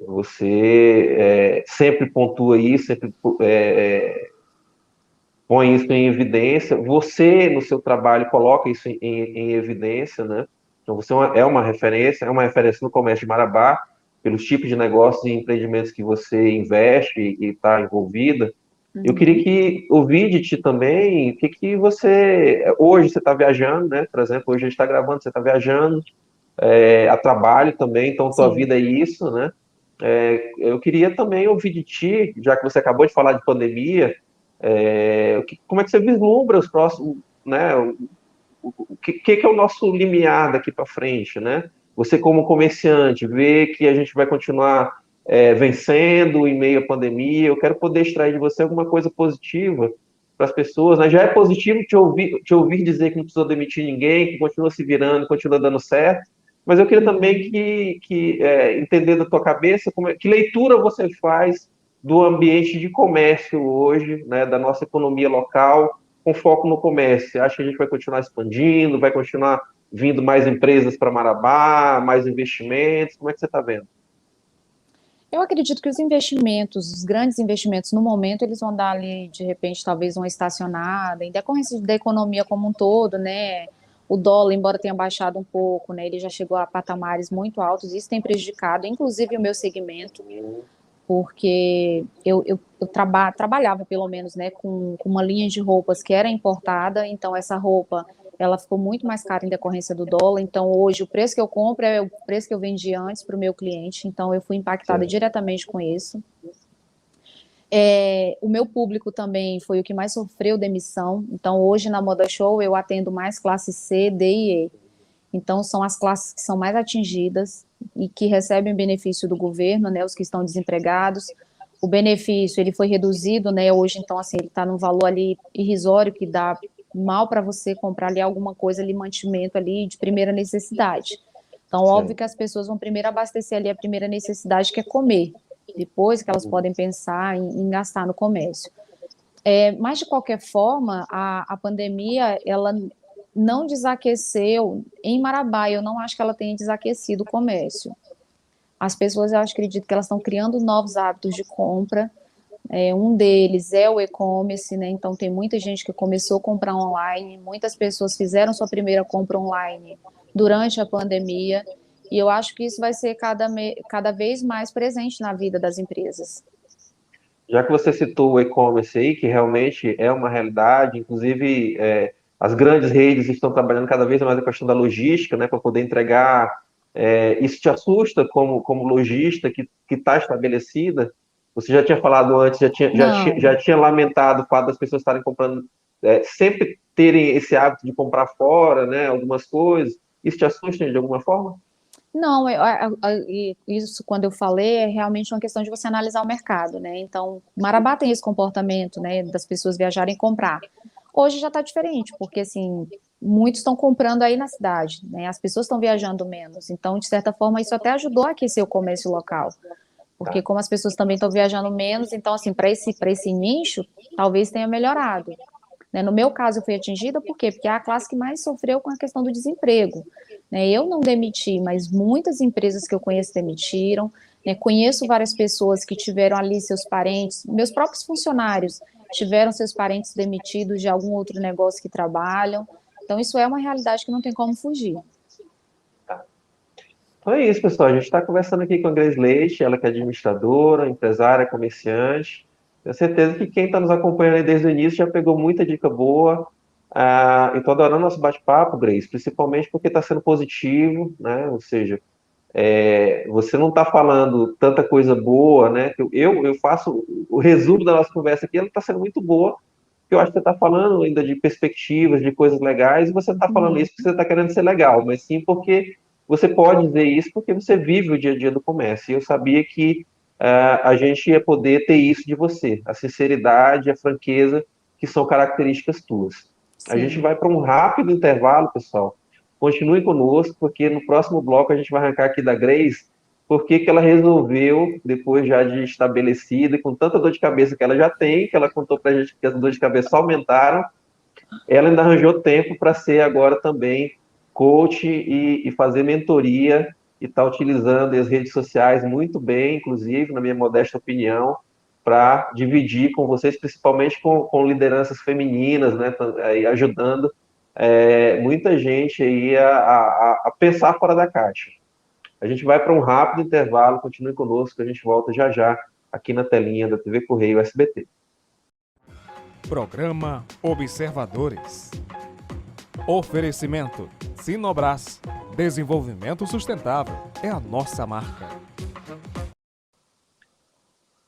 Você sempre pontua isso, sempre põe isso em evidência. Você, no seu trabalho, coloca isso em evidência, né? Então, você é uma referência no comércio de Marabá, pelos tipos de negócios e empreendimentos que você investe e está envolvida. Eu queria Uhum. ouvir de ti também, o que que hoje você está viajando, né? Por exemplo, hoje a gente está gravando, você está viajando, a trabalho também, então tua Sim. vida é isso, né? Eu queria também ouvir de ti, já que você acabou de falar de pandemia, como é que você vislumbra os próximos, né? O que é o nosso limiar daqui para frente, né? Você como comerciante vê que a gente vai continuar vencendo em meio à pandemia. Eu quero poder extrair de você alguma coisa positiva para as pessoas, né? Já é positivo te ouvir dizer que não precisou demitir ninguém, que continua se virando, continua dando certo. Mas eu queria também Uhum. que entender da tua cabeça que leitura você faz do ambiente de comércio hoje, né, da nossa economia local, com foco no comércio. Você acha que a gente vai continuar expandindo, vai continuar vindo mais empresas para Marabá, mais investimentos? Como é que você está vendo? Eu acredito que os investimentos, os grandes investimentos, no momento, eles vão dar ali, de repente, talvez uma estacionada, em decorrência da economia como um todo, né? O dólar, embora tenha baixado um pouco, né? Ele já chegou a patamares muito altos, isso tem prejudicado, inclusive, o meu segmento, porque trabalhava, pelo menos, né, com uma linha de roupas que era importada, então essa roupa ela ficou muito mais cara em decorrência do dólar, então hoje o preço que eu compro é o preço que eu vendi antes para o meu cliente, então eu fui impactada Certo. diretamente com isso. O meu público também foi o que mais sofreu demissão, então hoje na Moda Show eu atendo mais classe C, D e E, então são as classes que são mais atingidas e que recebem benefício do governo, né, os que estão desempregados. O benefício ele foi reduzido, né? Hoje então assim ele está num valor ali irrisório que dá mal para você comprar ali alguma coisa ali mantimento ali de primeira necessidade. Então óbvio que Certo. as pessoas vão primeiro abastecer ali a primeira necessidade que é comer, depois que elas podem pensar em gastar no comércio. Mas, de qualquer forma, a pandemia, ela não desaqueceu em Marabá, eu não acho que ela tenha desaquecido o comércio. As pessoas, eu acredito que elas estão criando novos hábitos de compra, um deles é o e-commerce, né? Então, tem muita gente que começou a comprar online, muitas pessoas fizeram sua primeira compra online durante a pandemia, e eu acho que isso vai ser cada vez mais presente na vida das empresas. Já que você citou o e-commerce aí, que realmente é uma realidade, inclusive as grandes redes estão trabalhando cada vez mais a questão da logística, né, para poder entregar. Isso te assusta como lojista que está estabelecida? Você já tinha falado antes, Não, já tinha lamentado o fato das pessoas estarem comprando, sempre terem esse hábito de comprar fora, né, algumas coisas. Isso te assusta de alguma forma? Não, isso quando eu falei é realmente uma questão de você analisar o mercado, né? Então, Marabá tem esse comportamento, né, das pessoas viajarem e comprar. Hoje já está diferente, porque assim, muitos estão comprando aí na cidade, né? As pessoas estão viajando menos. Então, de certa forma, isso até ajudou a aquecer o comércio local, porque Tá. como as pessoas também estão viajando menos, então assim, para esse nicho, talvez tenha melhorado. Né? No meu caso, eu fui atingida por quê? Porque é a classe que mais sofreu com a questão do desemprego. Né? Eu não demiti, mas muitas empresas que eu conheço demitiram. Né? Conheço várias pessoas que tiveram ali seus parentes, meus próprios funcionários tiveram seus parentes demitidos de algum outro negócio que trabalham. Então, isso é uma realidade que não tem como fugir. Então é isso, pessoal. A gente está conversando aqui com a Grace Leite, ela que é administradora, empresária, comerciante. Tenho certeza que quem está nos acompanhando aí desde o início já pegou muita dica boa. Eu estou adorando nosso bate-papo, Grace, principalmente porque está sendo positivo, né? Ou seja, você não está falando tanta coisa boa, né? Eu faço o resumo da nossa conversa aqui, ela está sendo muito boa, porque eu acho que você está falando ainda de perspectivas, de coisas legais, e você não está falando Uhum. isso porque você está querendo ser legal, mas sim porque você pode dizer isso porque você vive o dia a dia do comércio. E eu sabia que a gente ia poder ter isso de você, a sinceridade, a franqueza, que são características tuas. A gente Sim. vai para um rápido intervalo, pessoal. Continue conosco, porque no próximo bloco a gente vai arrancar aqui da Grace por que ela resolveu, depois já de estabelecida, com tanta dor de cabeça que ela já tem, que ela contou para a gente que as dores de cabeça só aumentaram, ela ainda arranjou tempo para ser agora também coach e fazer mentoria e está utilizando as redes sociais muito bem, inclusive, na minha modesta opinião, para dividir com vocês, principalmente com lideranças femininas, né, ajudando muita gente aí a pensar fora da caixa. A gente vai para um rápido intervalo, continue conosco, a gente volta já já aqui na telinha da TV Correio SBT. Programa Observadores. Oferecimento Sinobras. Desenvolvimento sustentável é a nossa marca.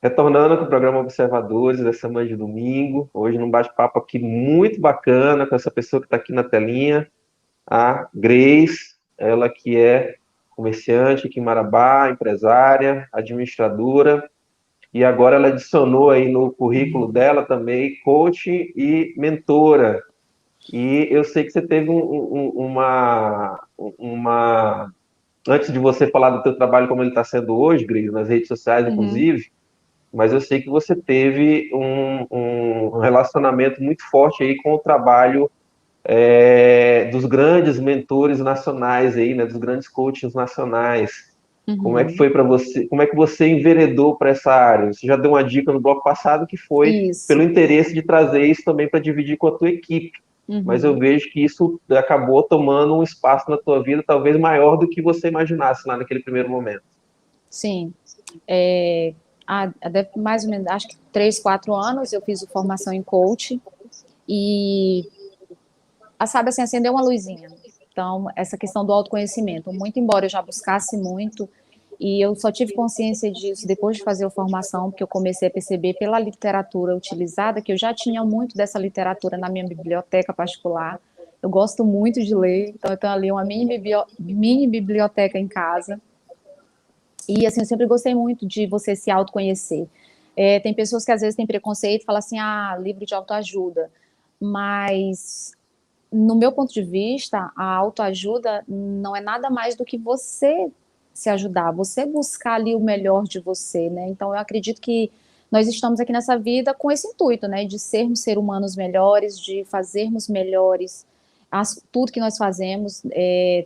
Retornando com o programa Observadores dessa manhã de domingo, hoje num bate-papo aqui muito bacana com essa pessoa que está aqui na telinha, a Grace, ela que é comerciante aqui em Marabá, empresária, administradora, e agora ela adicionou aí no currículo dela também coach e mentora. E eu sei que você teve antes de você falar do teu trabalho como ele está sendo hoje, Grace, nas redes sociais, Uhum. inclusive, mas eu sei que você teve um relacionamento muito forte aí com o trabalho dos grandes mentores nacionais aí, né, dos grandes coaches nacionais. Como é que Uhum. foi para você? Como é que você enveredou para essa área? Você já deu uma dica no bloco passado que foi pelo Isso. interesse de trazer isso também para dividir com a tua equipe. Mas eu Uhum. vejo que isso acabou tomando um espaço na tua vida talvez maior do que você imaginasse lá naquele primeiro momento. Sim. É, mais ou menos, acho que 3, 4 anos eu fiz formação em coach e, sabe assim, acendeu uma luzinha. Então, essa questão do autoconhecimento, muito embora eu já buscasse muito, e eu só tive consciência disso depois de fazer a formação, porque eu comecei a perceber pela literatura utilizada, que eu já tinha muito dessa literatura na minha biblioteca particular. Eu gosto muito de ler, então eu tenho ali uma mini biblioteca em casa. E assim, eu sempre gostei muito de você se autoconhecer. Tem pessoas que às vezes têm preconceito e falam assim, livro de autoajuda. Mas, no meu ponto de vista, a autoajuda não é nada mais do que você se ajudar, você buscar ali o melhor de você, né? Então, eu acredito que nós estamos aqui nessa vida com esse intuito, né? De sermos seres humanos melhores, de fazermos melhores tudo que nós fazemos,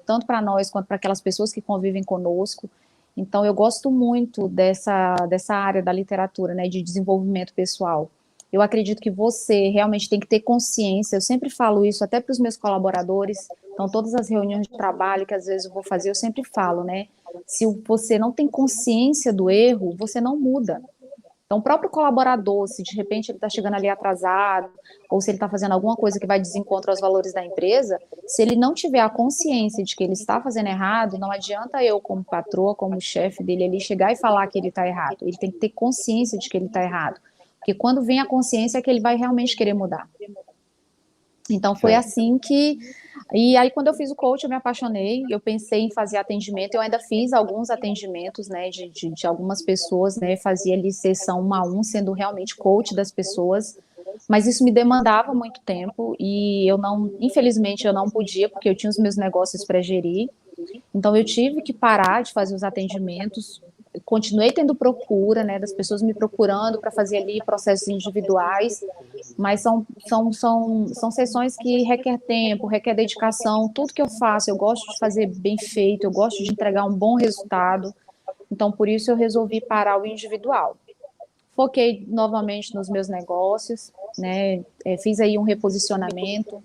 tanto para nós quanto para aquelas pessoas que convivem conosco. Então, eu gosto muito dessa área da literatura, né, de desenvolvimento pessoal. Eu acredito que você realmente tem que ter consciência. Eu sempre falo isso até para os meus colaboradores. Então, todas as reuniões de trabalho que às vezes eu vou fazer, eu sempre falo, né? Se você não tem consciência do erro, você não muda. Então, o próprio colaborador, se de repente ele está chegando ali atrasado, ou se ele está fazendo alguma coisa que vai de desencontro aos valores da empresa, se ele não tiver a consciência de que ele está fazendo errado, não adianta eu, como patroa, como chefe dele ali, chegar e falar que ele está errado. Ele tem que ter consciência de que ele está errado. Porque quando vem a consciência é que ele vai realmente querer mudar. Então foi certo. assim que. E aí, quando eu fiz o coach, eu me apaixonei, eu pensei em fazer atendimento, eu ainda fiz alguns atendimentos, né, de algumas pessoas, né, fazia ali sessão 1 a 1, sendo realmente coach das pessoas, mas isso me demandava muito tempo e eu não, infelizmente, eu não podia, porque eu tinha os meus negócios para gerir, então eu tive que parar de fazer os atendimentos, continuei tendo procura, né, das pessoas me procurando para fazer ali processos individuais, mas são sessões que requer tempo, requer dedicação. Tudo que eu faço, eu gosto de fazer bem feito, eu gosto de entregar um bom resultado. Então, por isso, eu resolvi parar o individual. Foquei novamente nos meus negócios, né? Fiz aí um reposicionamento.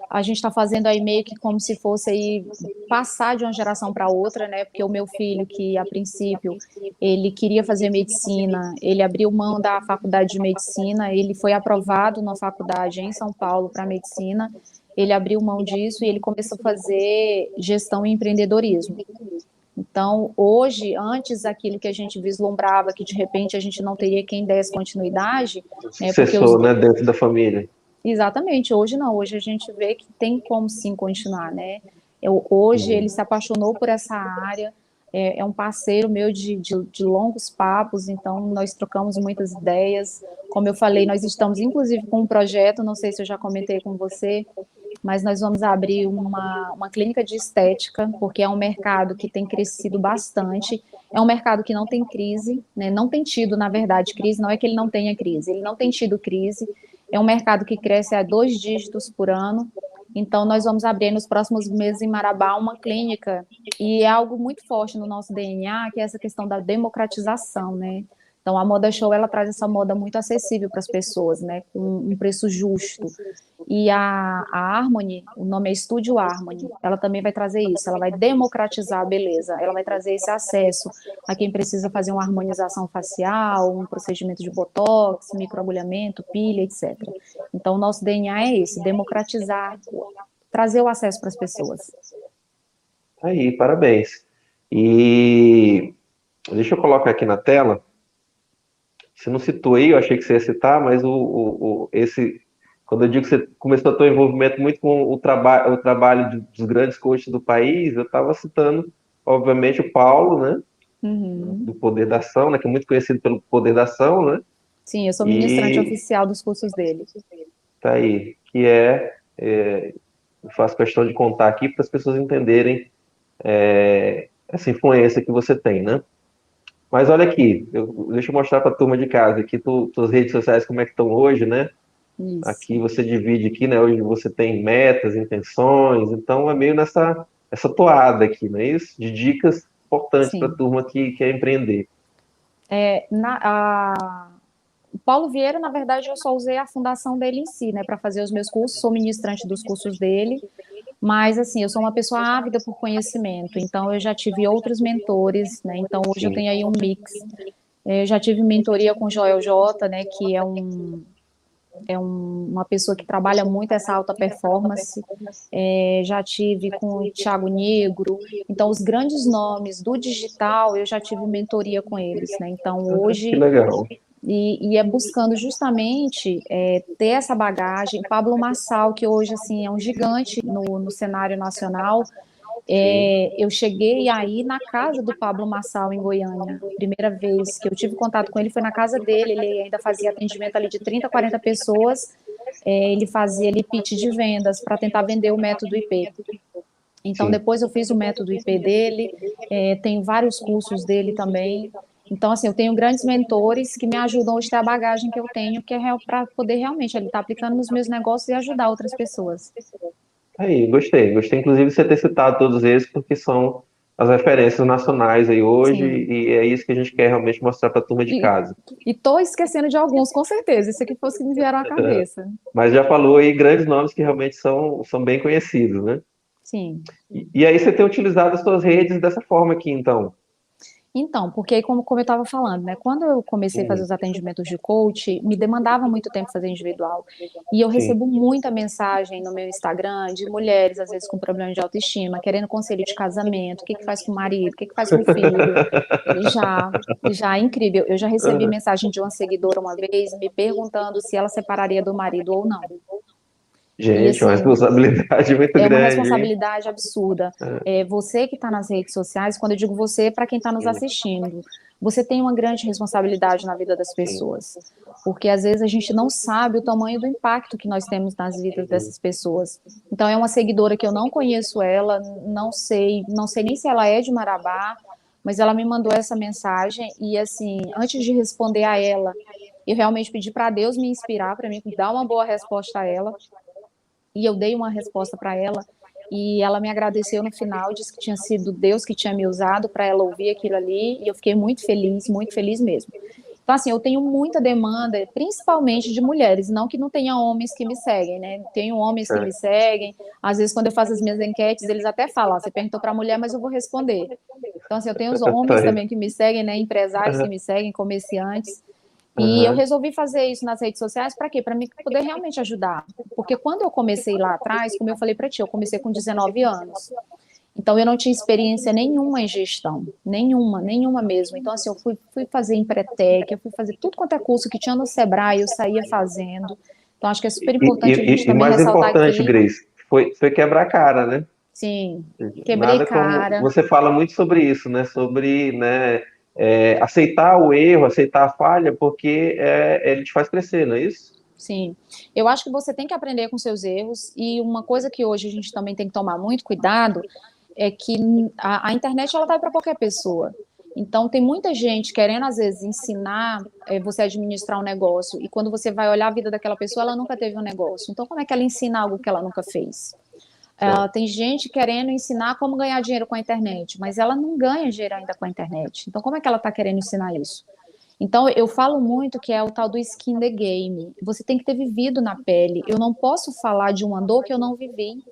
A gente está fazendo aí meio que como se fosse aí passar de uma geração para outra, né? Porque o meu filho, que a princípio ele queria fazer medicina, ele abriu mão da faculdade de medicina, ele foi aprovado na faculdade em São Paulo para medicina, ele abriu mão disso e ele começou a fazer gestão e empreendedorismo. Então, hoje, antes aquilo que a gente vislumbrava, que de repente a gente não teria quem desse continuidade, né, porque os, Sucessor, né, dentro da família. exatamente, hoje não, hoje a gente vê que tem como sim continuar, né? Hoje ele Uhum. se apaixonou por essa área, é um parceiro meu de longos papos, então nós trocamos muitas ideias. Como eu falei, nós estamos inclusive com um projeto, não sei se eu já comentei com você, mas nós vamos abrir uma clínica de estética, porque é um mercado que tem crescido bastante, é um mercado que não tem crise, né? Não tem tido, na verdade, crise, não é que ele não tenha crise, ele não tem tido crise, é um mercado que cresce a 2 dígitos por ano, então nós vamos abrir nos próximos meses em Marabá uma clínica, e é algo muito forte no nosso DNA, que é essa questão da democratização, né? Então, a Moda Show, ela traz essa moda muito acessível para as pessoas, né? Com um preço justo. E a Harmony, o nome é Estúdio Harmony, ela também vai trazer isso, ela vai democratizar a beleza, ela vai trazer esse acesso a quem precisa fazer uma harmonização facial, um procedimento de botox, microagulhamento, pilha, etc. Então, o nosso DNA é esse, democratizar, trazer o acesso para as pessoas. Aí, parabéns. E deixa eu colocar aqui na tela. Você não citou aí, eu achei que você ia citar, mas quando eu digo que você começou a ter um envolvimento muito com o trabalho dos grandes coaches do país, eu estava citando, obviamente, o Paulo, né, Uhum. do Poder da Ação, né, que é muito conhecido pelo Poder da Ação, né, Sim, eu sou ministrante e oficial dos cursos dele. tá aí, eu faço questão de contar aqui para as pessoas entenderem essa influência que você tem, né? Mas olha aqui, deixa eu mostrar para a turma de casa aqui, tuas redes sociais como é que estão hoje, né? Isso. Aqui você divide aqui, né? Hoje você tem metas, intenções, então é meio nessa essa toada aqui, não é isso? De dicas importantes para a Sim. turma que quer empreender. O Paulo Vieira, na verdade, eu só usei a fundação dele em si, né, para fazer os meus cursos, sou ministrante dos cursos dele, mas assim, eu sou uma pessoa ávida por conhecimento, então eu já tive outros mentores, né, então hoje eu Sim, tenho aí um mix. Eu já tive mentoria com o Joel J, né, que uma pessoa que trabalha muito essa alta performance, já tive com o Thiago Negro, então os grandes nomes do digital, eu já tive mentoria com eles, né, então que hoje legal. e é buscando justamente ter essa bagagem. Pablo Marçal, que hoje assim é um gigante no cenário nacional, Sim, eu cheguei aí na casa do Pablo Marçal em Goiânia. Primeira vez que eu tive contato com ele foi na casa dele. Ele ainda fazia atendimento ali de 30, 40 pessoas. Ele fazia ali pitch de vendas para tentar vender o método IP. Então, sim. depois eu fiz o método IP dele, tenho vários cursos dele também. Então, assim, eu tenho grandes mentores que me ajudam hoje a ter a bagagem que eu tenho, que é para poder realmente ele estar aplicando nos meus negócios e ajudar outras pessoas. Aí, gostei. Gostei, inclusive, de você ter citado todos eles, porque são as referências nacionais aí hoje, Sim. e é isso que a gente quer realmente mostrar para a turma de E casa. estou esquecendo de alguns, com certeza. Isso aqui foi os que me vieram à cabeça. Mas já falou aí grandes nomes que realmente são bem conhecidos, né? Sim. E aí você tem utilizado as suas redes dessa forma aqui, então. Então, porque como eu estava falando, né? Quando eu comecei a fazer Uhum. os atendimentos de coach, me demandava muito tempo fazer individual. E eu Sim. recebo muita mensagem no meu Instagram de mulheres, às vezes com problemas de autoestima, querendo conselho de casamento, o que que faz com o marido, o que que faz com o filho. Já, já é incrível. Eu já recebi Aham. mensagem de uma seguidora uma vez me perguntando se ela separaria do marido ou não. E Gente, uma assim, responsabilidade muito é uma grande, hein? responsabilidade absurda. É. É, você que está nas redes sociais, quando eu digo você, para quem está nos Sim, assistindo, você tem uma grande responsabilidade na vida das sim. pessoas, porque às vezes a gente não sabe o tamanho do impacto que nós temos nas vidas Uhum. dessas pessoas. Então é uma seguidora que eu não conheço ela, não sei nem se ela é de Marabá, mas ela me mandou essa mensagem e assim, antes de responder a ela, eu realmente pedi para Deus me inspirar, para mim dar uma boa resposta a ela e eu dei uma resposta para ela e ela me agradeceu no final, disse que tinha sido Deus que tinha me usado para ela ouvir aquilo ali e eu fiquei muito feliz mesmo. Então, assim, eu tenho muita demanda, principalmente de mulheres, não que não tenha homens que me seguem, né? Tenho homens que me É. seguem, às vezes quando eu faço as minhas enquetes, eles até falam, você perguntou para a mulher, mas eu vou responder. Então, assim, eu tenho os Tá homens aí. também que me seguem, né? Empresários que Aham. me seguem, comerciantes, e eu Aham. resolvi fazer isso nas redes sociais para quê? Para mim poder realmente ajudar. Porque quando eu comecei lá atrás, como eu falei para ti, eu comecei com 19 anos. Então eu não tinha experiência nenhuma em gestão, nenhuma mesmo. Então assim, eu fui fazer Empretec, eu fui fazer tudo quanto é curso que tinha no Sebrae, eu saía fazendo. Então acho que é super importante a gente E também mais ressaltar importante, aqui, Grace, foi quebrar a cara, né? sim, quebrei Nada como. cara, Você fala muito sobre isso, né? Sobre, né, aceitar o erro, aceitar a falha, porque ele te faz crescer, não é isso? sim. Eu acho que você tem que aprender com seus erros e uma coisa que hoje a gente também tem que tomar muito cuidado é que a internet ela vai para qualquer pessoa. Então tem muita gente querendo às vezes ensinar você a administrar um negócio e quando você vai olhar a vida daquela pessoa ela nunca teve um negócio. Então como é que ela ensina algo que ela nunca fez? Certo. Tem gente querendo ensinar como ganhar dinheiro com a internet, mas ela não ganha dinheiro ainda com a internet. Então como é que ela está querendo ensinar isso? Então, eu falo muito que é o tal do skin the game. Você tem que ter vivido na pele. Eu não posso falar de uma dor que eu não vivi.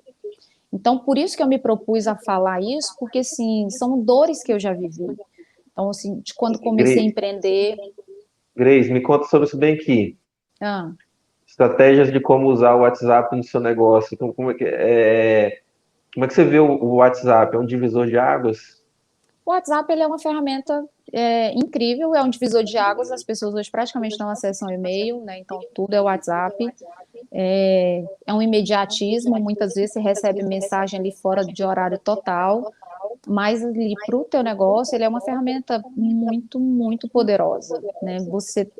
Então, por isso que eu me propus a falar isso, porque, assim, são dores que eu já vivi. Então, assim, de quando comecei a Grace, empreender. Grace, me conta sobre isso bem aqui. Ah, Estratégias de como usar o WhatsApp no seu negócio. Então, como é que você vê o WhatsApp? É um divisor de águas? o WhatsApp ele é uma ferramenta incrível, é um divisor de águas. As pessoas hoje praticamente não acessam e-mail, né? Então, tudo é WhatsApp. É um imediatismo. Muitas vezes você recebe mensagem ali fora de horário total. Mas ali para o teu negócio, ele é uma ferramenta muito poderosa, né?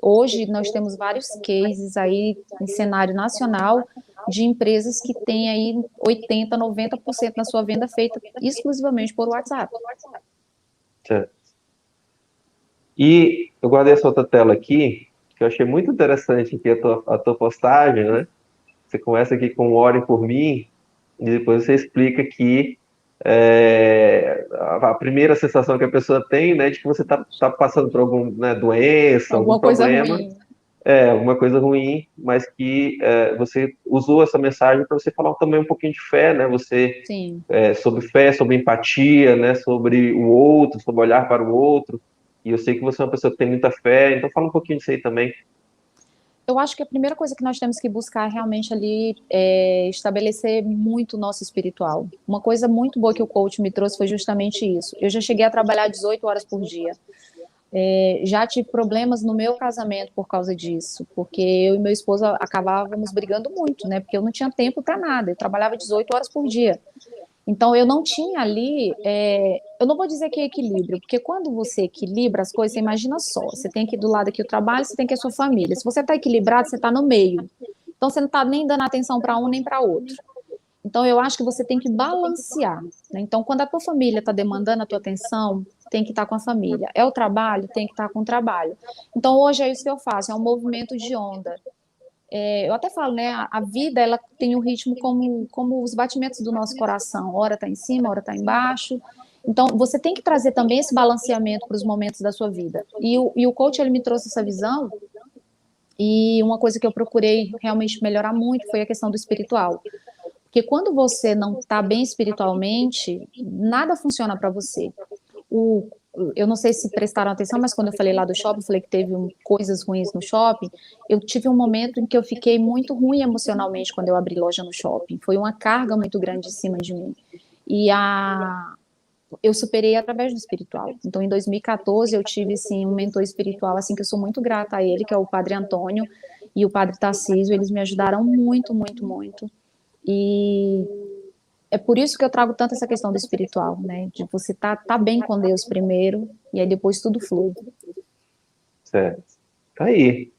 Hoje nós temos vários cases aí em cenário nacional de empresas que têm aí 80, 90% na sua venda feita exclusivamente por WhatsApp. Certo. E eu guardei essa outra tela aqui, que eu achei muito interessante aqui a tua postagem, né? Você começa aqui com Ore por mim, e depois você explica que a primeira sensação que a pessoa tem, né, de que você tá passando por alguma, né, doença, algum Alguma coisa problema, ruim. alguma coisa ruim, mas que você usou essa mensagem para você falar também um pouquinho de fé, né? Você Sim. sobre fé, sobre empatia, né? Sobre o outro, sobre olhar para o outro. E eu sei que você é uma pessoa que tem muita fé, então fala um pouquinho disso aí também. Eu acho que a primeira coisa que nós temos que buscar realmente ali é estabelecer muito o nosso espiritual. Uma coisa muito boa que o coach me trouxe foi justamente isso. Eu já cheguei a trabalhar 18 horas por dia. Já tive problemas no meu casamento por causa disso, porque eu e meu esposo acabávamos brigando muito, né? Porque eu não tinha tempo para nada, eu trabalhava 18 horas por dia. Então eu não tinha ali, eu não vou dizer que é equilíbrio, porque quando você equilibra as coisas, você imagina só, você tem aqui do lado aqui o trabalho, você tem aqui a sua família. Se você está equilibrado, você está no meio. Então você não está nem dando atenção para um nem para outro. Então, eu acho que você tem que balancear, né? Então, quando a tua família está demandando a tua atenção, tem que estar com a família. É o trabalho, tem que estar com o trabalho. Então, hoje é isso que eu faço, é um movimento de onda. Eu até falo, né? A vida, ela tem um ritmo como os batimentos do nosso coração. Hora está em cima, hora está embaixo. Então, você tem que trazer também esse balanceamento para os momentos da sua vida. E o coach, ele me trouxe essa visão, e uma coisa que eu procurei realmente melhorar muito foi a questão do espiritual. Porque quando você não está bem espiritualmente, nada funciona para você. O, eu não sei se prestaram atenção, mas quando eu falei lá do shopping, eu falei que teve coisas ruins no shopping, eu tive um momento em que eu fiquei muito ruim emocionalmente quando eu abri loja no shopping. Foi uma carga muito grande em cima de mim. E eu superei através do espiritual. Então, em 2014, eu tive, assim, um mentor espiritual, assim, que eu sou muito grata a ele, que é o Padre Antônio e o Padre Tarcísio. Eles me ajudaram muito, muito, muito. E é por isso que eu trago tanto essa questão do espiritual, né? De você tá bem com Deus primeiro, e aí depois tudo flui. Certo. Tá aí.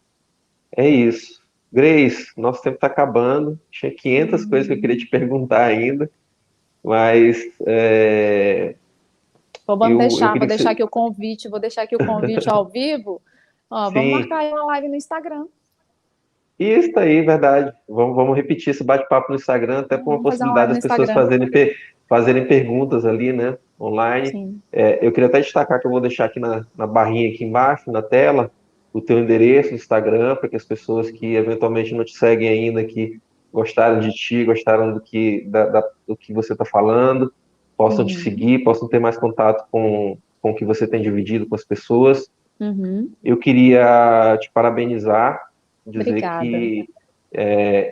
É isso. Grace, nosso tempo está acabando. Tinha 500 coisas que eu queria te perguntar ainda, mas Vamos eu deixar, queria que você... vou deixar aqui o convite ao vivo. Ó, vamos Sim, marcar aí uma live no Instagram. isso aí, verdade. Vamos repetir esse bate-papo no Instagram, até por uma Vamos fazer uma possibilidade live no das pessoas Instagram. fazerem perguntas ali, né, online. Sim. Eu queria até destacar que eu vou deixar aqui na barrinha aqui embaixo, na tela, o teu endereço do Instagram, para que as pessoas que eventualmente não te seguem ainda, que gostaram de ti, gostaram do que você está falando, possam te Uhum. seguir, possam ter mais contato com o que você tem dividido com as pessoas. Uhum. Eu queria te parabenizar, dizer Obrigada. que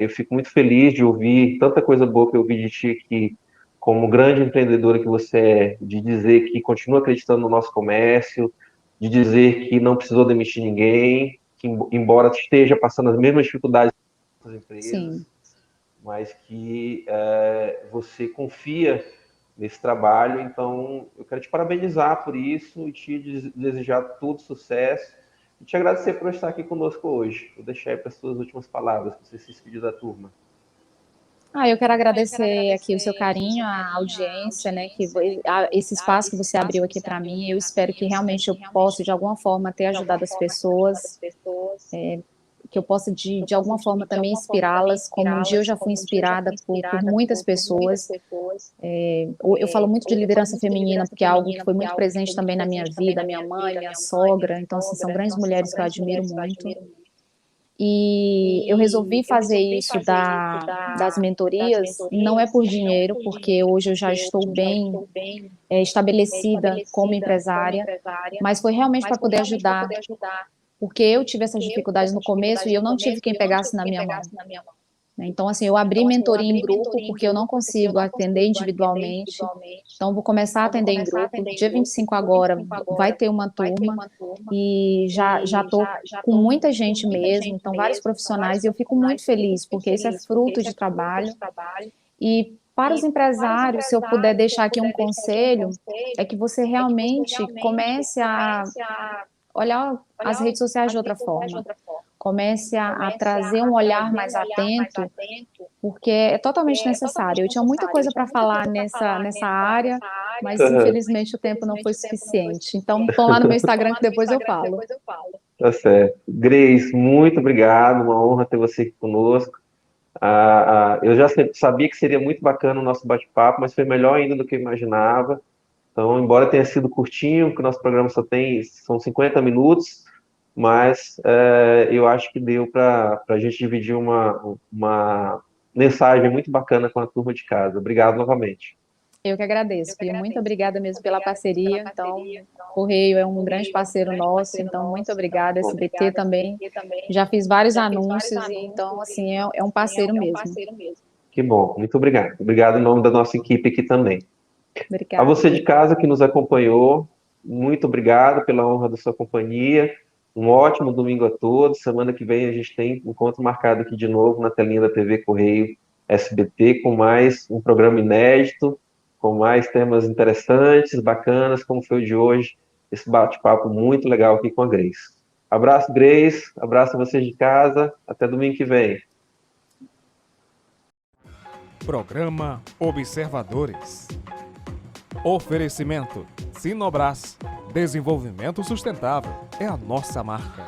eu fico muito feliz de ouvir tanta coisa boa que eu ouvi de ti aqui, como grande empreendedora que você é, de dizer que continua acreditando no nosso comércio, de dizer que não precisou demitir ninguém, que embora esteja passando as mesmas dificuldades das Sim. empresas, mas que você confia nesse trabalho. Então, eu quero te parabenizar por isso e te desejar todo sucesso e te agradecer por estar aqui conosco hoje. Vou deixar aí para as suas últimas palavras, para você se despedir da turma. Eu quero agradecer aqui o seu carinho, a audiência, né, esse espaço que você abriu aqui para mim. Eu espero que realmente eu possa, de alguma forma, ter ajudado as pessoas, que eu possa, de alguma forma, também inspirá-las, como um dia eu já fui inspirada por muitas pessoas. Eu falo muito de liderança feminina, porque é algo que foi muito presente também na minha vida, minha mãe, minha sogra. Então, assim, são grandes mulheres que eu admiro muito. E eu resolvi fazer isso das mentorias, não é por dinheiro, porque hoje eu já estou bem estabelecida como empresária, mas foi realmente para poder ajudar, porque eu tive essas dificuldades no começo e eu não tive quem pegasse na minha mão. Então, assim, eu abri mentoria em grupo, porque eu não consigo atender individualmente. Então, vou começar a atender em grupo. Dia 25 agora vai ter uma turma e já estou com muita gente mesmo, então vários profissionais, e eu fico muito feliz, porque isso é fruto de trabalho. E para os empresários, se eu puder deixar aqui um conselho, é que você realmente comece a olhar as redes sociais de outra forma. Comece a trazer um olhar mais atento, porque é totalmente necessário. Eu tinha muita coisa para falar nessa área, mas infelizmente o tempo não foi suficiente. Então, estão lá no meu Instagram que depois eu falo. Tá certo. Grace, muito obrigado, uma honra ter você aqui conosco. Eu já sabia que seria muito bacana o nosso bate-papo, mas foi melhor ainda do que eu imaginava. Então, embora tenha sido curtinho, que o nosso programa são 50 minutos, mas eu acho que deu para a gente dividir uma mensagem muito bacana com a turma de casa. Obrigado novamente. Eu que agradeço, Pia. Muito obrigada mesmo pela parceria. Então, Correio é um grande parceiro nosso, então muito obrigada. SBT também. Já fiz vários anúncios, e então, assim, é um parceiro mesmo. Que bom, muito obrigado. Obrigado em nome da nossa equipe aqui também. A Obrigada. você de casa que nos acompanhou, muito obrigado pela honra da sua companhia. Um ótimo domingo a todos. Semana que vem a gente tem encontro marcado aqui de novo na telinha da TV Correio SBT com mais um programa inédito, com mais temas interessantes, bacanas, como foi o de hoje. Esse bate-papo muito legal aqui com a Grace. Abraço, Grace. Abraço a vocês de casa. Até domingo que vem. Programa Observadores. Oferecimento Sinobras. Desenvolvimento sustentável é a nossa marca.